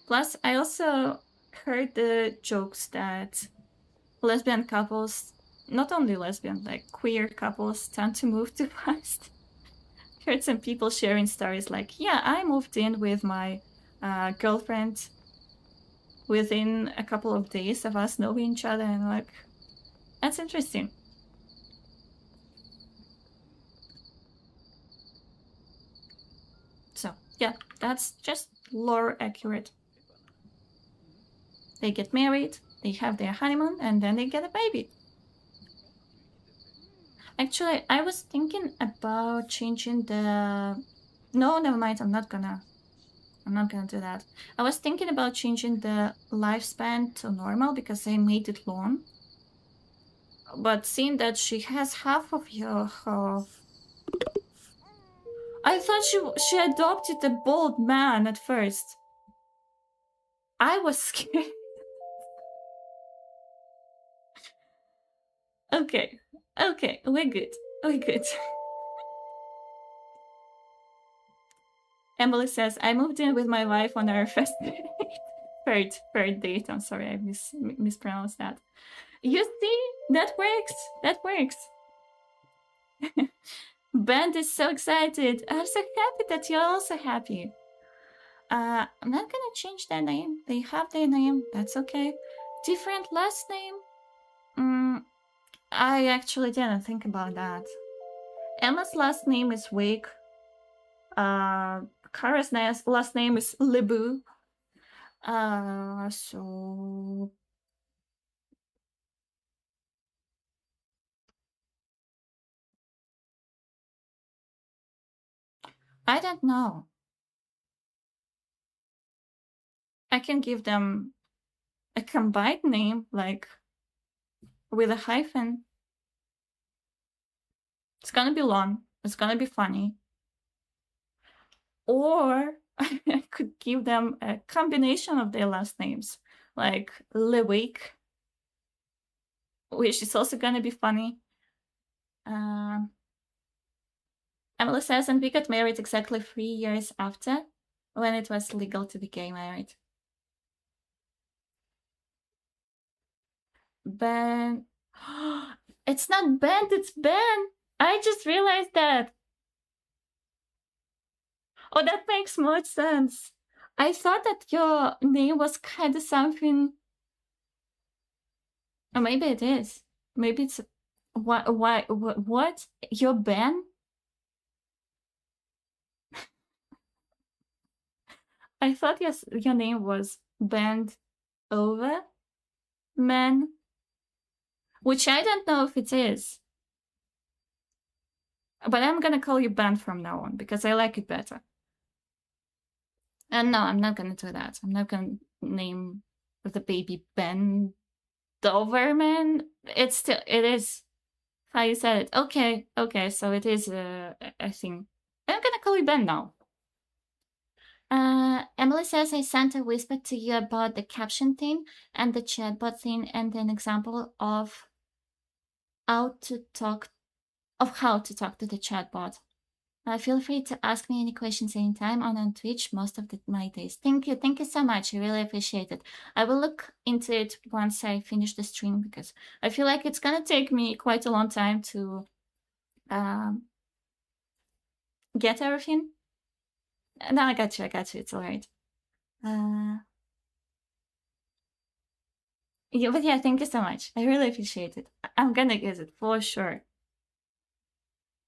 S1: Plus, I also heard the jokes that lesbian couples, not only lesbian, like queer couples, tend to move too fast. Heard some people sharing stories like, yeah, I moved in with my girlfriend within a couple of days of us knowing each other, and like, that's interesting. So, yeah, that's just lore accurate. They get married, they have their honeymoon, and then they get a baby. Actually, I was thinking about changing the... No, never mind, I'm not gonna do that. I was thinking about changing the lifespan to normal because I made it long. But seeing that she has half of her... I thought she adopted a bald man at first. I was scared. Okay, we're good. Emily says, I moved in with my wife on our first date. third date. I'm sorry, I mispronounced that. You see? That works. Ben is so excited. I'm so happy that you're also happy. I'm not gonna change their name. They have their name. That's okay. Different last name? I actually didn't think about that. Emma's last name is Wake. Kara's last name is Lebu. So... I don't know. I can give them a combined name, like with a hyphen. It's gonna be long. It's gonna be funny. Or I could give them a combination of their last names, like Lewake, which is also gonna be funny. Emily says, and we got married exactly 3 years after, when it was legal to be gay married. Ben. It's not Ben, it's Ben. I just realized that. Oh, that makes more sense. I thought that your name was kind of something. Or maybe it is. Maybe it's what? Your Ben? I thought your name was Bend Over Man, which I don't know if it is. But I'm gonna call you Ben from now on because I like it better. And no, I'm not gonna do that. I'm not gonna name the baby Ben Doberman. It is how you said it. Okay, so it is a thing. I'm gonna call you Ben now. Emily says, I sent a whisper to you about the caption thing and the chatbot thing and an example of how to talk to the chatbot. Feel free to ask me any questions anytime on Twitch most of my days. Thank you so much. I really appreciate it. I will look into it once I finish the stream because I feel like it's gonna take me quite a long time to get everything. No, I got you. It's all right. Yeah, but yeah, thank you so much. I really appreciate it. I'm gonna use it for sure.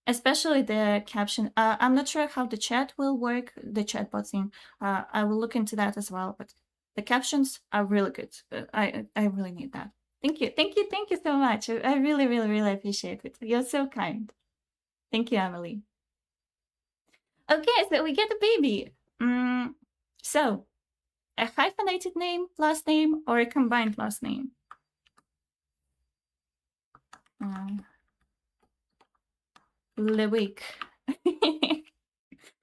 S1: Especially the caption. I'm not sure how the chat will work, the chatbot thing. I will look into that as well, but the captions are really good. I really need that. Thank you so much. I really, really, really appreciate it. You're so kind. Thank you, Emily. Okay, so we get a baby. So, a hyphenated name, last name, or a combined last name? Lewick.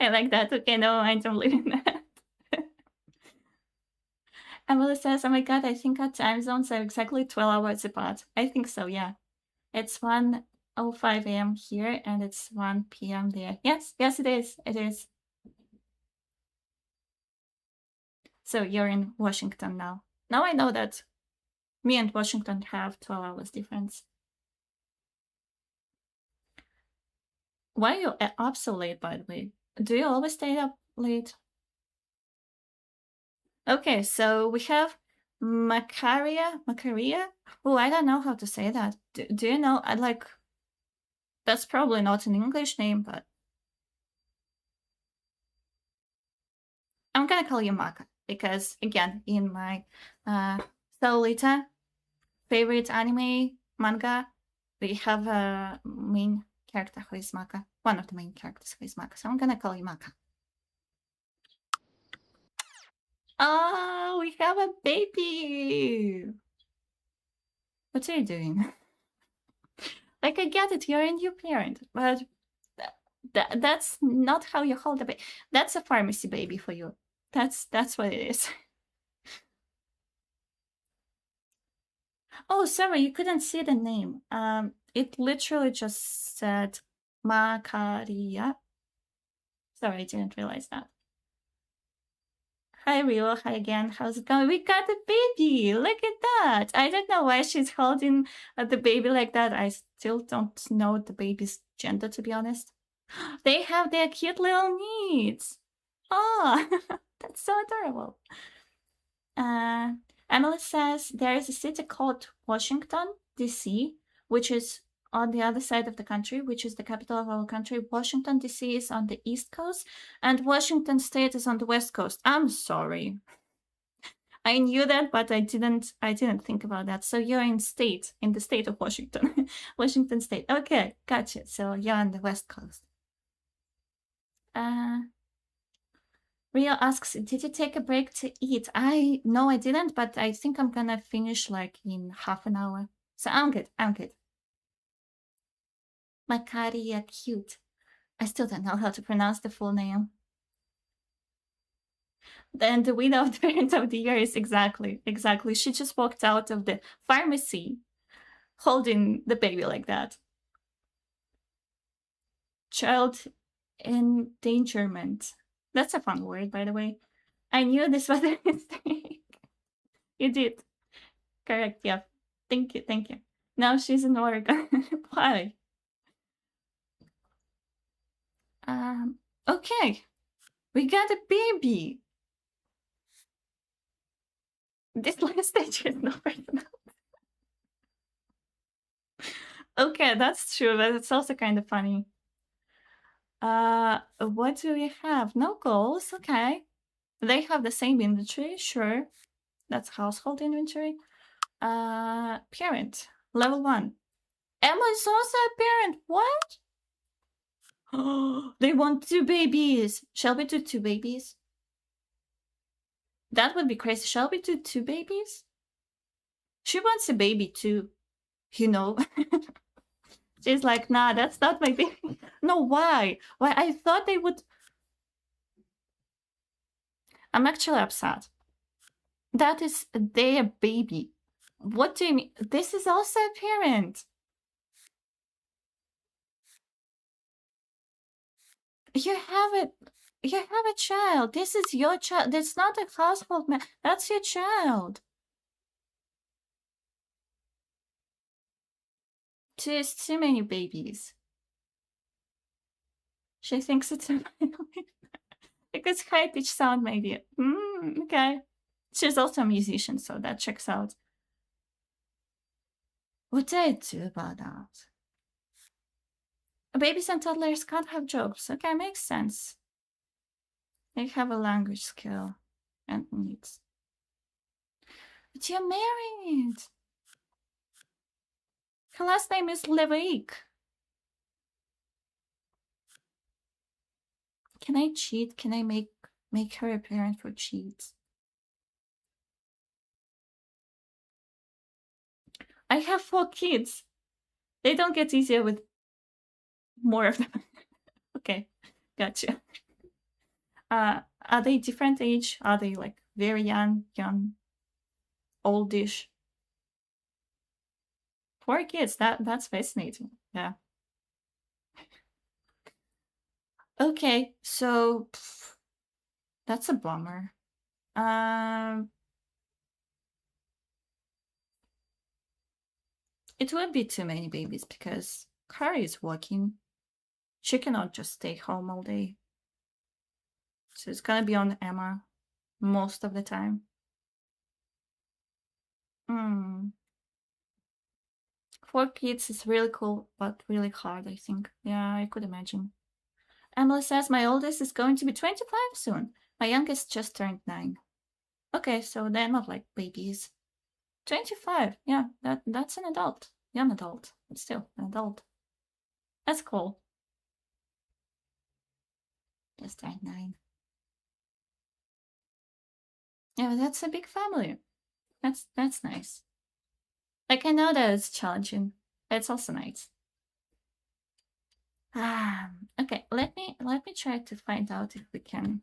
S1: I like that. Okay, no mind, I'm leaving that. Emily says, oh my god, I think our time zones are exactly 12 hours apart. I think so, yeah. It's 1:05 a.m. here, and it's 1 p.m. there. Yes, it is. So you're in Washington now. Now I know that me and Washington have 12 hours difference. Why are you up so late, by the way? Do you always stay up late? Okay, so we have Macaria. Oh, I don't know how to say that. Do you know? That's probably not an English name, but I'm gonna call you Maka because, again, in my 𝘨𝘁𝘁 favorite anime manga, we have a main character who is Maka. One of the main characters who is Maka. So I'm gonna call you Maka. Oh, we have a baby! What are you doing? I get it, you're a new parent, but that's not how you hold a baby. That's a pharmacy baby for you. That's what it is. Oh, sorry, you couldn't see the name. It literally just said Macaria. Sorry, I didn't realize that. Hi, Rio. Hi again. How's it going? We got a baby. Look at that. I don't know why she's holding the baby like that. I still don't know the baby's gender, to be honest. They have their cute little needs. Oh, that's so adorable. Emily says there is a city called Washington, D.C., which is on the other side of the country, which is the capital of our country. Washington, D.C. is on the East Coast, and Washington State is on the West Coast. I'm sorry. I knew that, but I didn't think about that. So you're in the state of Washington. Washington State. Okay, gotcha. So you're on the West Coast. Rio asks, did you take a break to eat? No, I didn't, but I think I'm gonna finish in half an hour. So I'm good. Macaria cute. I still don't know how to pronounce the full name. Then the winner of the Parent of the Year is exactly. She just walked out of the pharmacy holding the baby like that. Child endangerment. That's a fun word, by the way. I knew this was a mistake. You did. Correct, yeah. Thank you. Now she's in Oregon. Why? Okay. We got a baby. This last stage is no personal. Okay, that's true, but it's also kind of funny. What do we have? No goals, okay. They have the same inventory, sure. That's household inventory. Parent, level 1. Emma is also a parent, what? Oh, they want 2 babies. Shall we do 2 babies? That would be crazy. Shall we do 2 babies? She wants a baby too, you know. She's like, nah, that's not my baby. No, why? Why? I thought they would. I'm actually upset. That is their baby. What do you mean? This is also a parent. You have it. You have a child. This is your child. That's not a household man. That's your child. There's too many babies. She thinks it's a because high pitch sound maybe. Okay. She's also a musician, so that checks out. What do I do about that? Babies and toddlers can't have jobs. Okay, makes sense. They have a language skill and needs. But you're married. Her last name is 𝘨𝘰𝘮𝘬𝘮. Can I cheat? Can I make her a parent for cheats? I have 4 kids. They don't get easier with more of them. Okay, gotcha. Are they different age? Are they like very young, oldish? 4 kids. That's fascinating. Yeah. Okay, so that's a bummer. It would be too many babies because Kari is working. She cannot just stay home all day. So it's gonna be on Emma most of the time. 4 kids is really cool, but really hard, I think. Yeah, I could imagine. Emily says, my oldest is going to be 25 soon. My youngest just turned 9. Okay, so they're not like babies. 25, yeah, that's an adult. Young adult, but still an adult. That's cool. Just turned 9. Yeah, but that's a big family. That's nice. Like, I know that it's challenging. It's also nice. Okay, let me try to find out if we can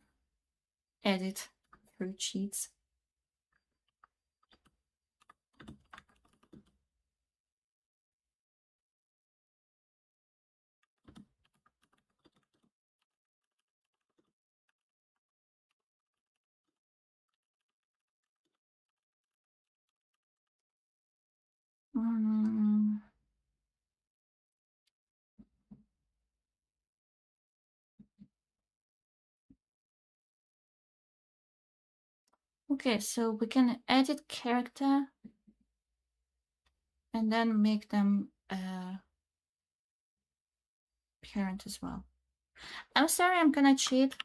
S1: edit through cheats. Okay, so we can edit character and then make them parent as well. I'm sorry, I'm gonna cheat,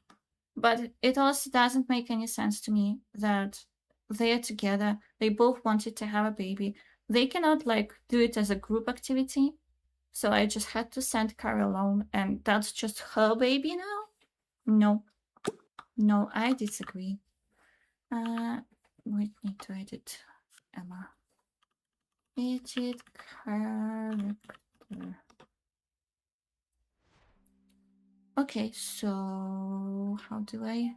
S1: but it also doesn't make any sense to me that they're together. They both wanted to have a baby. They cannot like do it as a group activity. So I just had to send Kari alone, and that's just her baby now? No, I disagree. We need to edit Emma. Edit character. Okay, so how do I?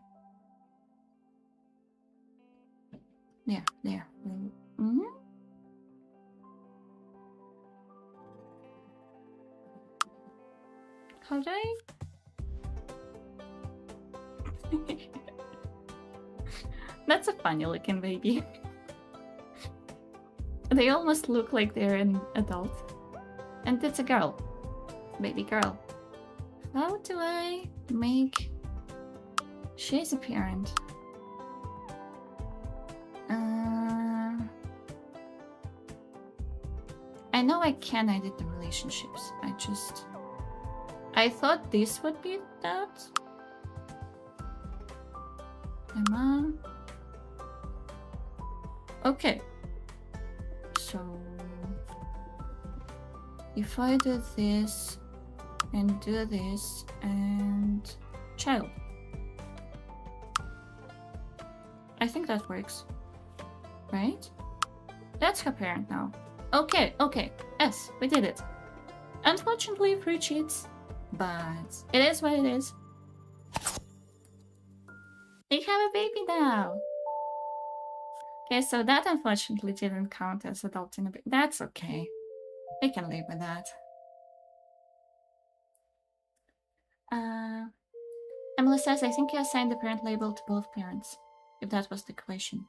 S1: There. How do I? That's a funny looking baby. They almost look like they're an adult. And it's a girl. Baby girl. How do I make... She's a parent. I know I can edit the relationships. I thought this would be that. Emma. Okay. So if I do this and do this and child. I think that works. Right? That's her parent now. Okay, okay. Yes, we did it. Unfortunately, 3 cheats, but it is what it is. We have a baby now. Okay, so that unfortunately didn't count as adopting a baby. That's okay. We can live with that. Emily says, I think you assigned the parent label to both parents, if that was the question.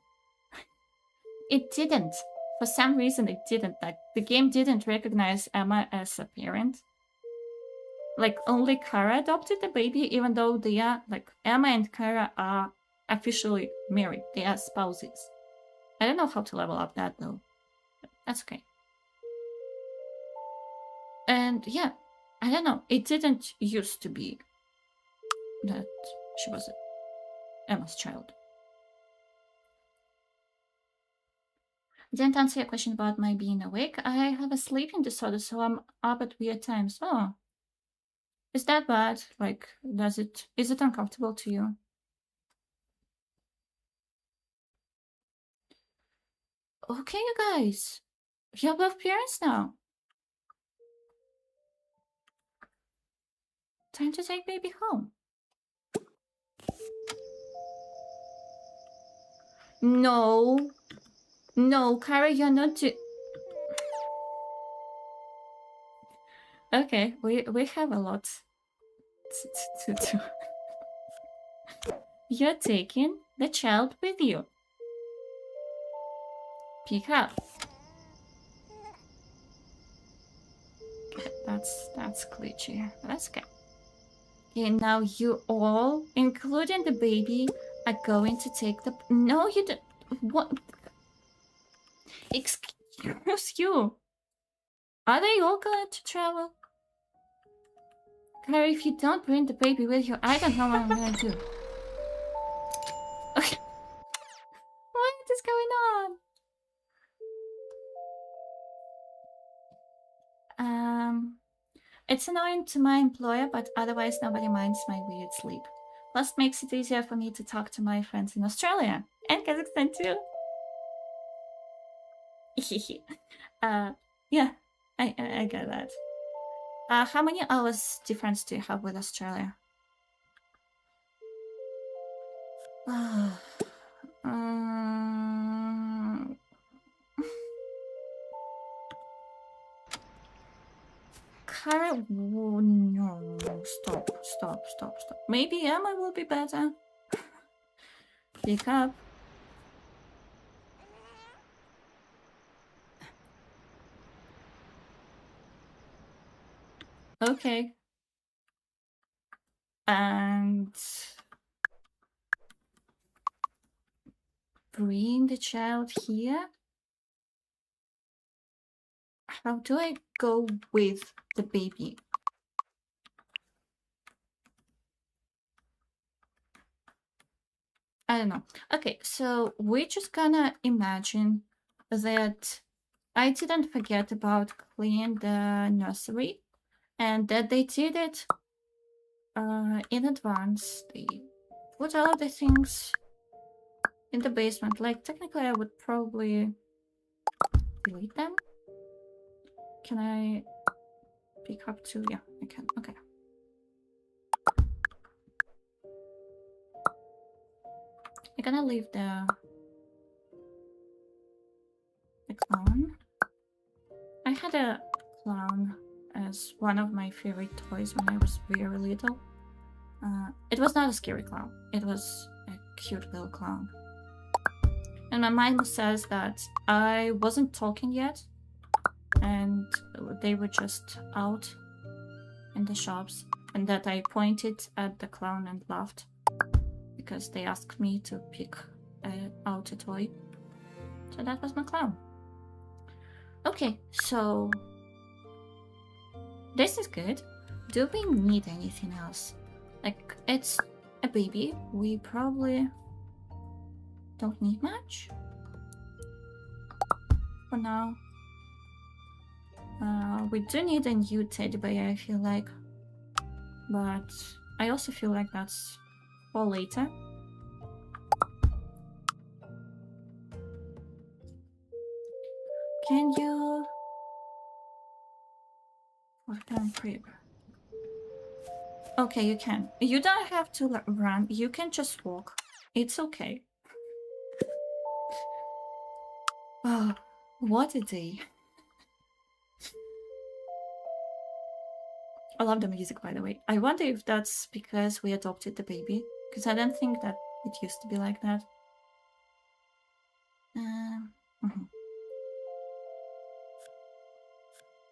S1: It didn't. For some reason, it didn't. Like, the game didn't recognize Emma as a parent. Like, only Kara adopted the baby, even though they are, like, Emma and Kara are officially married. They are spouses. I don't know how to level up that, though. But that's okay. And, yeah, I don't know. It didn't used to be that she was Emma's child. Didn't answer your question about my being awake. I have a sleeping disorder, so I'm up at weird times. Oh. Is that bad? Like, is it uncomfortable to you? Okay, you guys. You're both parents now. Time to take baby home. No. No, Kara, you're not to... Okay, we have a lot to do. You're taking the child with you. Pick up. That's glitchy. That's okay. Okay, now you all, including the baby, are going to take the... No, you don't... What? Excuse you. Are they all going to travel? Claire, if you don't bring the baby with you, I don't know what I'm gonna do. Okay. What is going on? It's annoying to my employer, but otherwise nobody minds my weird sleep. Plus makes it easier for me to talk to my friends in Australia and Kazakhstan too. Yeah, I get that. How many hours difference do you have with Australia? Kara, no, stop. Maybe Emma will be better. Pick up. Okay. And bring the child here. How do I go with the baby? I don't know. Okay, so we're just gonna imagine that I didn't forget about cleaning the nursery and that they did it in advance. They put all of the things in the basement. Like, technically I would probably delete them. Can I pick up two? Yeah, I can. Okay. I'm gonna leave the clown. I had a clown as one of my favorite toys when I was very little. It was not a scary clown. It was a cute little clown. And my mind says that I wasn't talking yet, and they were just out in the shops, and that I pointed at the clown and laughed because they asked me to pick out a toy. So that was my clown. Okay, so this is good. Do we need anything else? Like, it's a baby. We probably don't need much for now. We do need a new teddy bear, I feel like. But I also feel like that's for later. Can you... crib? Okay, you can. You don't have to run. You can just walk. It's okay. Oh, what a day. I love the music, by the way. I wonder if that's because we adopted the baby, because I don't think that it used to be like that.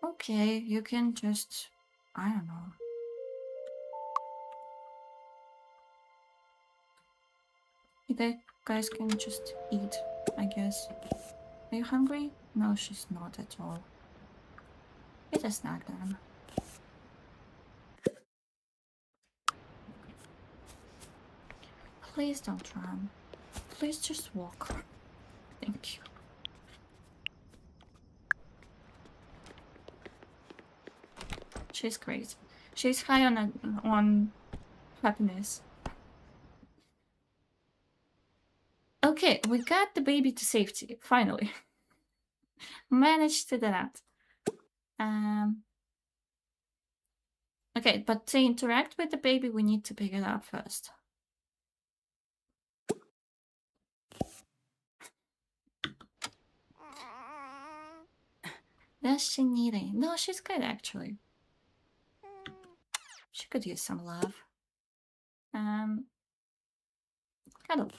S1: Okay, you can just... I don't know. You guys can just eat, I guess. Are you hungry? No, she's not at all. Eat a snack then. Please don't run. Please just walk. Thank you. She's great. She's high on happiness. Okay, we got the baby to safety, finally. Managed to do that. Okay, but to interact with the baby, we need to pick it up first. Does she need it? No, she's good actually. She could use some love. Cuddle.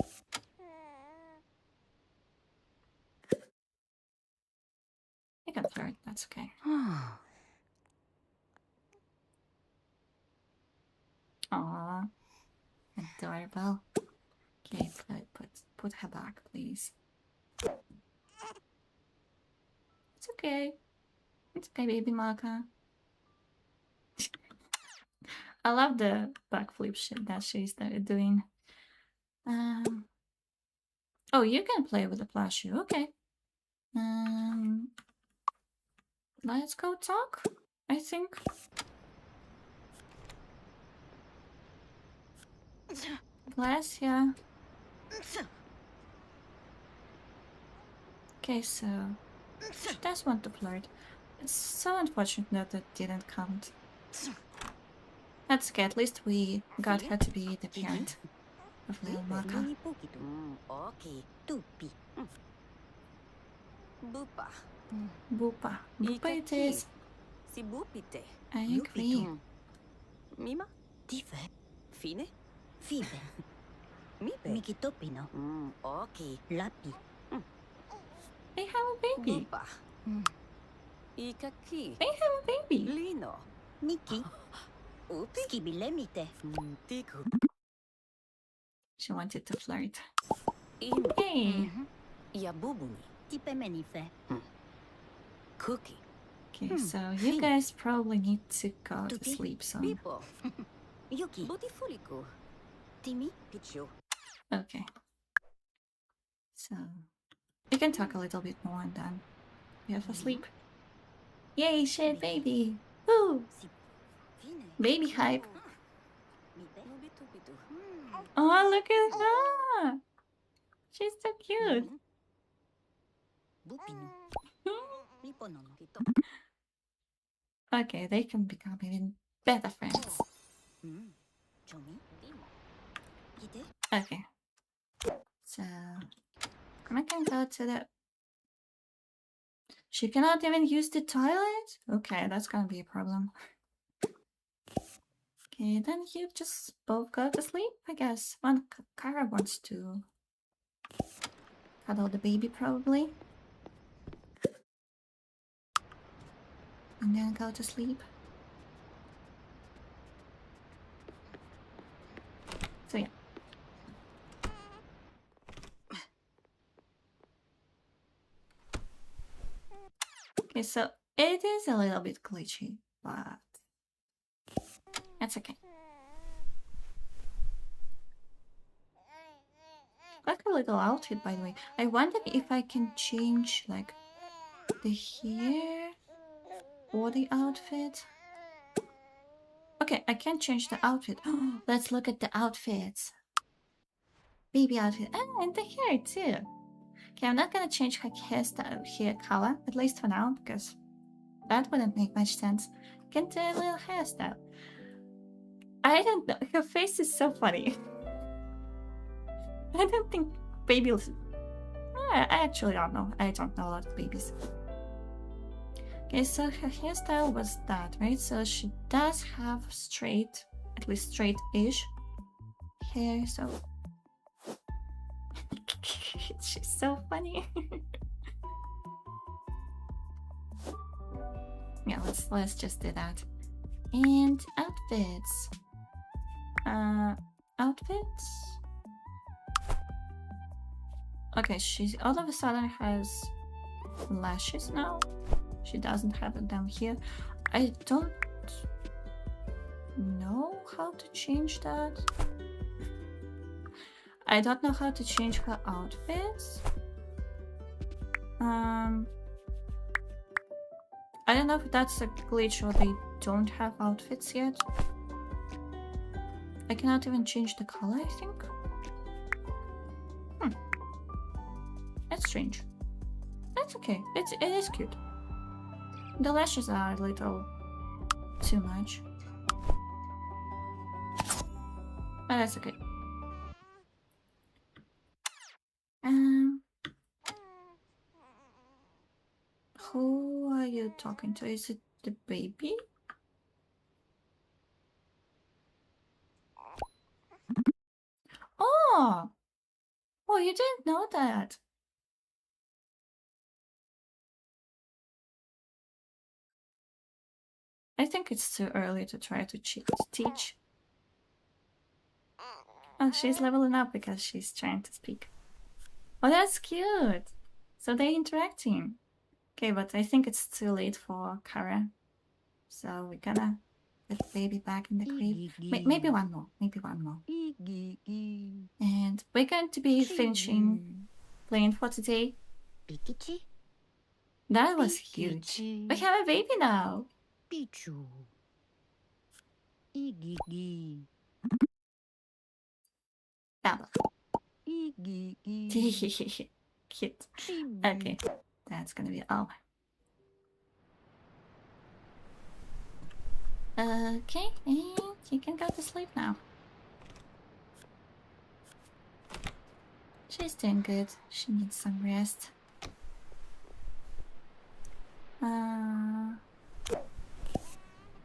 S1: You can flirt, that's okay. Aww. Adorable. Okay, put her back, please. It's okay. It's okay, baby Maka. I love the backflip shit that she's doing. Oh, you can play with the plushie. Okay. Let's go talk, I think. Bless ya. Okay, so she does want to flirt. It's so unfortunate that it didn't count. That's okay, at least we got her to be the parent of little Maka. Bupa. Bupa it is. I agree.
S2: Mima? Dive. Fine? Five. Mipe. Mikitopino. Okay. Lapi.
S1: They have a baby.
S2: Bupa. Ikaki.
S1: They have a baby.
S2: Lino. Miki. Upi. Skibilemite. Tiku.
S1: She wanted to flirt.
S2: Hey. Yabubuni. Tipe menife. Cookie.
S1: Okay, so you guys probably need to go to sleep soon.
S2: Yuki. Botifuliku. Timi. Pichu.
S1: Okay. So you can talk a little bit more and then we have to sleep. Yay, shit baby! Woo! Baby hype. Oh, look at her! She's so cute. Okay, they can become even better friends. Okay. So I can go to the... She cannot even use the toilet? Okay, that's gonna be a problem. Okay, then you just both go to sleep, I guess. One Kara wants to cuddle the baby, probably. And then go to sleep. So yeah. Okay, so it is a little bit glitchy, but that's okay. Like a little outfit, by the way. I wonder if I can change like the hair or the outfit. Okay, I can't change the outfit. Let's look at the outfits. Baby outfit. And the hair too. Okay, I'm not gonna change her hairstyle, hair color, at least for now, because that wouldn't make much sense. Can do a little hairstyle. I don't know. Her face is so funny. I don't think babies. I actually don't know. I don't know a lot of babies. Okay, so her hairstyle was that, right? So she does have straight, at least straight-ish hair. So she's so funny. Yeah, let's just do that. And outfits. Outfits. Okay, she all of a sudden has lashes now. She doesn't have it down here. I don't know how to change that. I don't know how to change her outfits. I don't know if that's a glitch or they don't have outfits yet. I cannot even change the color, I think. That's strange. That's okay. It is cute. The lashes are a little too much. But that's okay. Who are you talking to? Is it the baby? Oh! Oh, you didn't know that. I think it's too early to try to teach. Oh, she's leveling up because she's trying to speak. Oh, that's cute. So they're interacting. Okay, but I think it's too late for Kara. So we're gonna put the baby back in the crib. Maybe one more. Maybe one more. And we're going to be finishing playing for today. That was huge. We have a baby now. Baba. Cute. Okay, that's gonna be all. Okay, and you can go to sleep now. She's doing good. She needs some rest.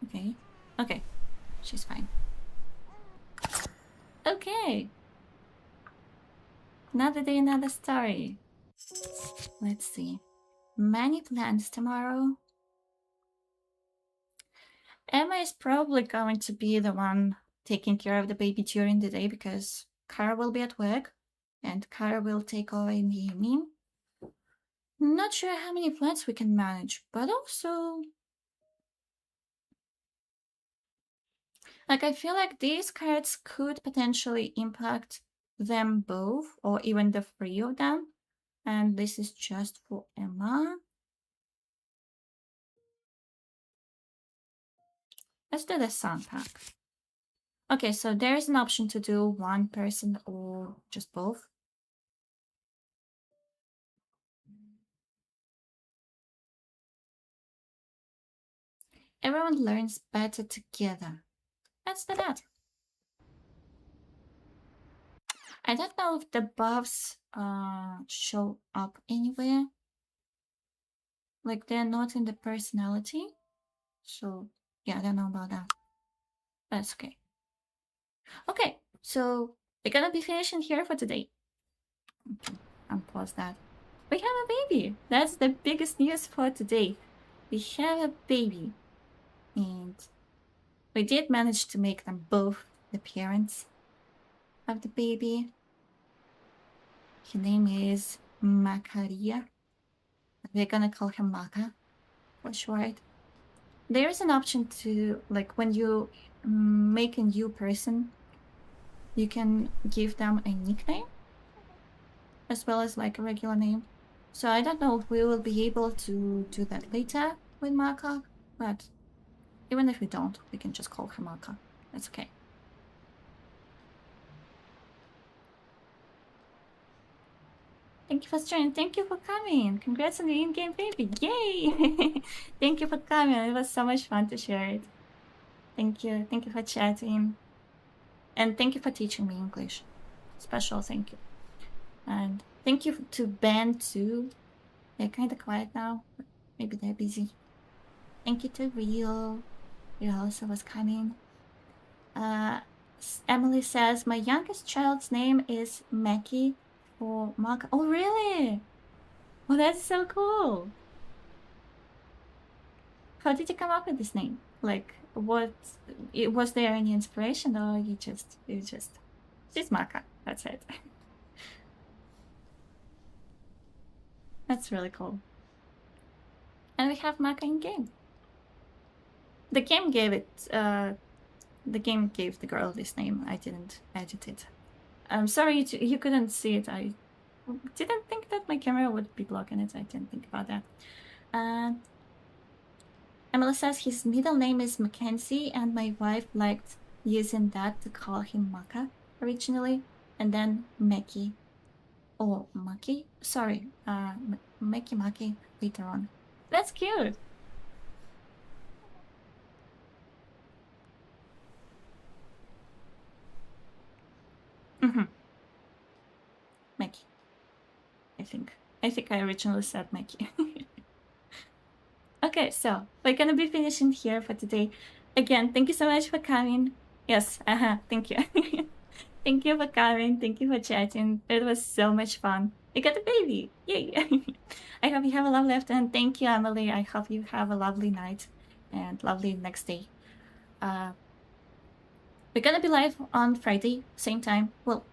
S1: Okay. Okay. She's fine. Okay. Another day, another story. Let's see. Many plans tomorrow. Emma is probably going to be the one taking care of the baby during the day because Kara will be at work and Kara will take over in the evening. Not sure how many plants we can manage, but also... like, I feel like these cards could potentially impact them both or even the three of them. And this is just for Emma. Let's do the sun pack. Okay, so there's an option to do one person or just both. Everyone learns better together. Let's do that. I don't know if the buffs show up anywhere. Like, they're not in the personality. So, yeah, I don't know about that. That's okay. Okay, so we're gonna be finishing here for today. Okay, unpause that. We have a baby! That's the biggest news for today. We have a baby. And we did manage to make them both the parents of the baby. Her name is Macaria. We're gonna call her Maka. for short. There's an option to, like, when you make a new person, you can give them a nickname as well as like a regular name. So I don't know if we will be able to do that later with Maka, but even if we don't, we can just call her Maka. That's okay. Thank you for joining. Thank you for coming. Congrats on the in-game baby. Yay! Thank you for coming. It was so much fun to share it. Thank you. Thank you for chatting. And thank you for teaching me English. Special thank you. And thank you to Ben too. They're kind of quiet now. But maybe they're busy. Thank you to Rio. You also was coming. Emily says, my youngest child's name is Mackie or Maka. Oh, really? Oh, that's so cool. How did you come up with this name? Like, was there any inspiration, or you just she's Maka. That's it. That's really cool. And we have Maka in game. The game gave it. The game gave the girl this name. I didn't edit it. I'm sorry you couldn't see it. I didn't think that my camera would be blocking it. I didn't think about that. Emily says his middle name is Mackenzie, and my wife liked using that to call him Maka originally, and then Meki or Maki. Sorry, Maki later on. That's cute. Meki. I think I originally said Meki. Okay, so we're gonna be finishing here for today. Again, thank you so much for coming. Yes, thank you. Thank you for coming. Thank you for chatting. It was so much fun. We got a baby. Yay! I hope you have a lovely afternoon. Thank you, Emily. I hope you have a lovely night and lovely next day. We're gonna be live on Friday, same time. Well,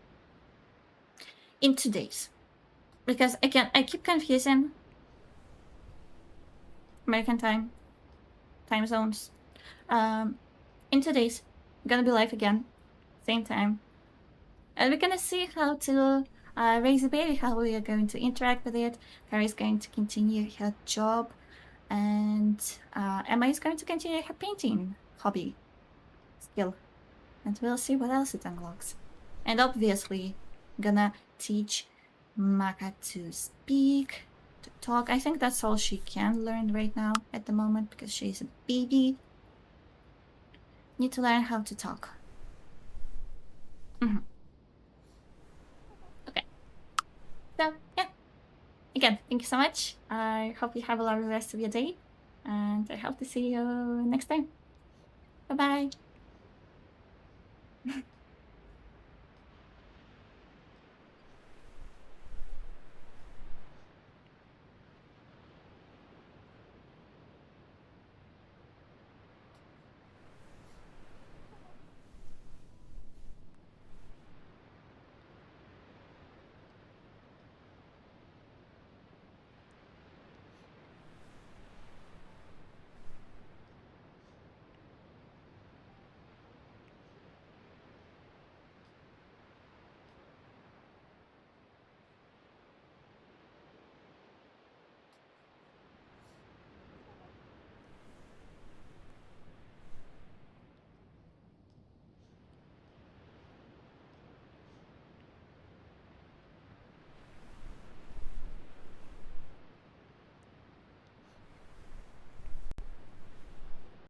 S1: in 2 days. Because again, I keep confusing American time zones. In 2 days, we're gonna be live again, same time. And we're gonna see how to raise a baby, how we are going to interact with it. Carrie's going to continue her job, and Emma is going to continue her painting hobby skill. And we'll see what else it unlocks. And obviously, I'm gonna teach Maka to speak, to talk. I think that's all she can learn right now at the moment because she's a baby. Need to learn how to talk. Okay. So, yeah. Again, thank you so much. I hope you have a lovely rest of your day. And I hope to see you next time. Bye-bye.